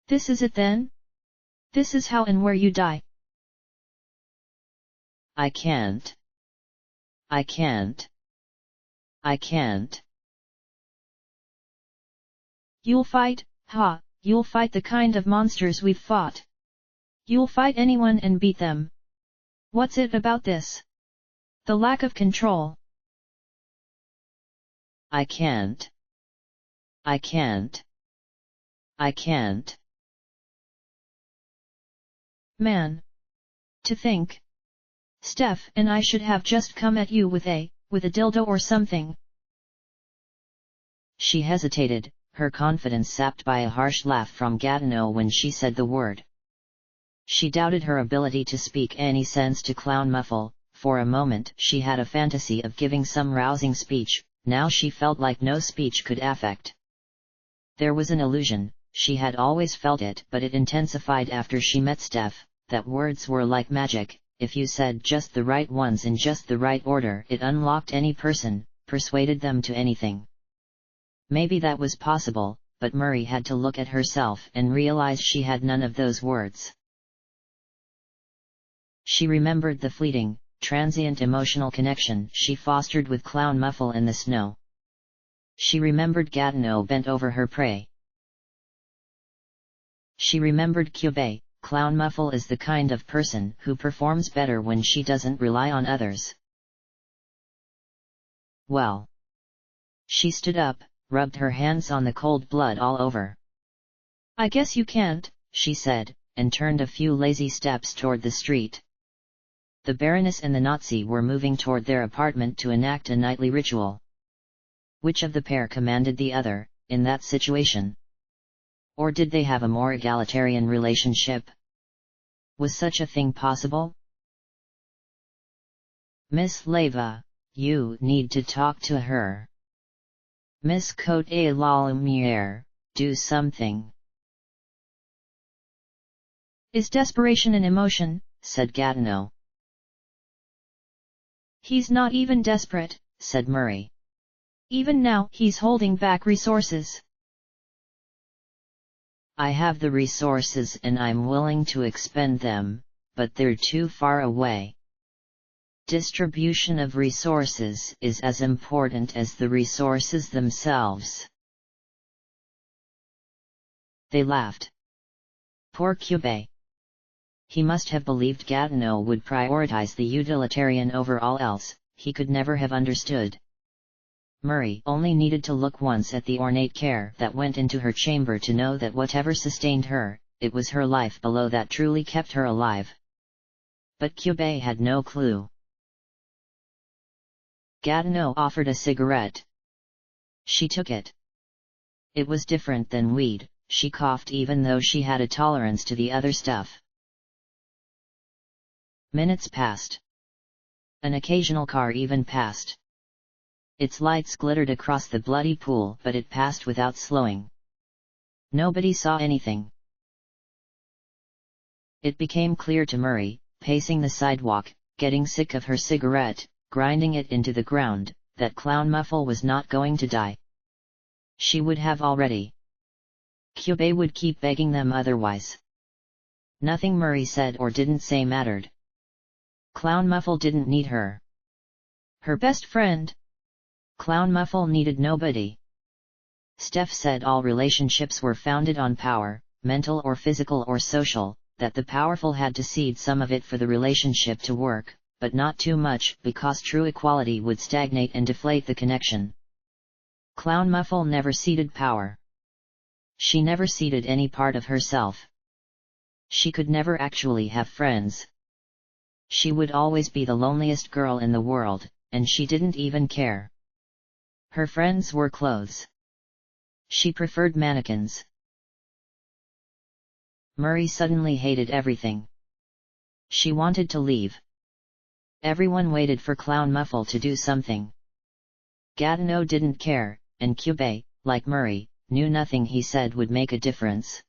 Speaker 2: This is it then? This is how and where you die.
Speaker 1: I can't. I can't. I can't.
Speaker 2: You'll fight, ha, you'll fight the kind of monsters we've fought. You'll fight anyone and beat them. What's it about this? The lack of control.
Speaker 1: I can't. I can't. I can't.
Speaker 2: Man. To think. Steph and I should have just come at you with a dildo or something.
Speaker 1: She hesitated, her confidence sapped by a harsh laugh from Gatineau when she said the word. She doubted her ability to speak any sense to Clown Muffle. For a moment she had a fantasy of giving some rousing speech. Now she felt like no speech could affect. There was an illusion, she had always felt it, but it intensified after she met Steph, that words were like magic. If you said just the right ones in just the right order, it unlocked any person, persuaded them to anything. Maybe that was possible, but Murray had to look at herself and realize she had none of those words. She remembered the fleeting, transient emotional connection she fostered with Clown Muffle in the snow. She remembered Gatineau bent over her prey. She remembered Cube. Clown Muffle is the kind of person who performs better when she doesn't rely on others. Well. She stood up, rubbed her hands on the cold blood all over.
Speaker 2: I guess you can't,
Speaker 1: she said, and turned a few lazy steps toward the street. The Baroness and the Nazi were moving toward their apartment to enact a nightly ritual. Which of the pair commanded the other, in that situation? Or did they have a more egalitarian relationship? Was such a thing possible? Miss Leva, you need to talk to her. Miss Cote la Lumiere, do something.
Speaker 2: Is desperation an emotion?
Speaker 1: Said Gatineau.
Speaker 2: He's not even desperate,
Speaker 1: said Murray.
Speaker 2: Even now he's holding back resources.
Speaker 1: I have the resources and I'm willing to expend them, but they're too far away. Distribution of resources is as important as the resources themselves. They laughed. Poor Cube. He must have believed Gatineau would prioritize the utilitarian over all else. He could never have understood. Murray only needed to look once at the ornate care that went into her chamber to know that whatever sustained her, it was her life below that truly kept her alive. but Kyubei had no clue. Gatineau offered a cigarette. She took it. It was different than weed, she coughed even though she had a tolerance to the other stuff. Minutes passed. An occasional car even passed. Its lights glittered across the bloody pool, but it passed without slowing. Nobody saw anything. It became clear to Murray, pacing the sidewalk, getting sick of her cigarette, grinding it into the ground, that Clown Muffle was not going to die. She would have already. Kyubei would keep begging them otherwise. Nothing Murray said or didn't say mattered. Clown Muffle didn't need her. Her best friend? Clown Muffle needed nobody. Steph said all relationships were founded on power, mental or physical or social, that the powerful had to cede some of it for the relationship to work, but not too much, because true equality would stagnate and deflate the connection. Clown Muffle never ceded power. She never ceded any part of herself. She could never actually have friends. She would always be the loneliest girl in the world, and she didn't even care. Her friends were clothes. She preferred mannequins. Murray suddenly hated everything. She wanted to leave. Everyone waited for Clown Muffle to do something. Gatineau didn't care, and Kyubei, like Murray, knew nothing he said would make a difference.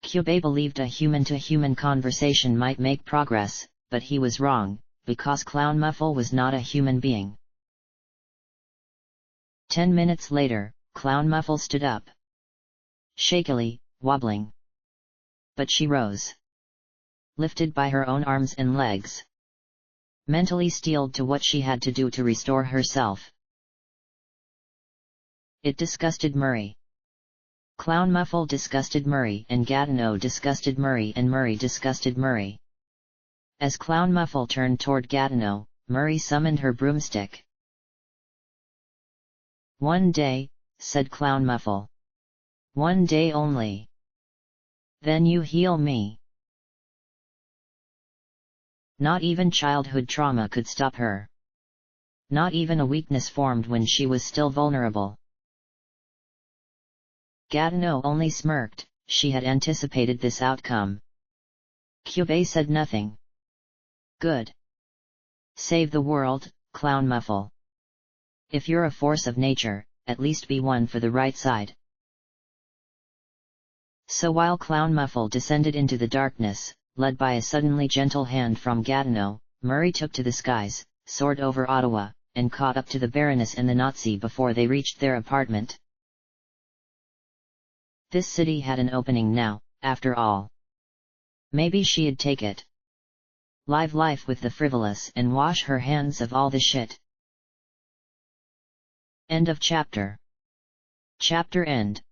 Speaker 1: Kyubei believed a human-to-human conversation might make progress, but he was wrong, because Clown Muffle was not a human being. 10 minutes later, Clown Muffle stood up. Shakily, wobbling. But she rose. Lifted by her own arms and legs. Mentally steeled to what she had to do to restore herself. It disgusted Murray. Clown Muffle disgusted Murray, and Gatineau disgusted Murray, and Murray disgusted Murray. As Clown Muffle turned toward Gatineau, Murray summoned her broomstick. "One day," said Clown Muffle. "One day only. Then you heal me." Not even childhood trauma could stop her. Not even a weakness formed when she was still vulnerable. Gatineau only smirked, she had anticipated this outcome. Kyubei said nothing. "Good. Save the world, Clown Muffle. If you're a force of nature, at least be one for the right side." So while Clown Muffle descended into the darkness, led by a suddenly gentle hand from Gatineau, Murray took to the skies, soared over Ottawa, and caught up to the Baroness and the Nazi before they reached their apartment. This city had an opening now, after all. Maybe she'd take it. Live life with the frivolous and wash her hands of all the shit. End of chapter. Chapter end.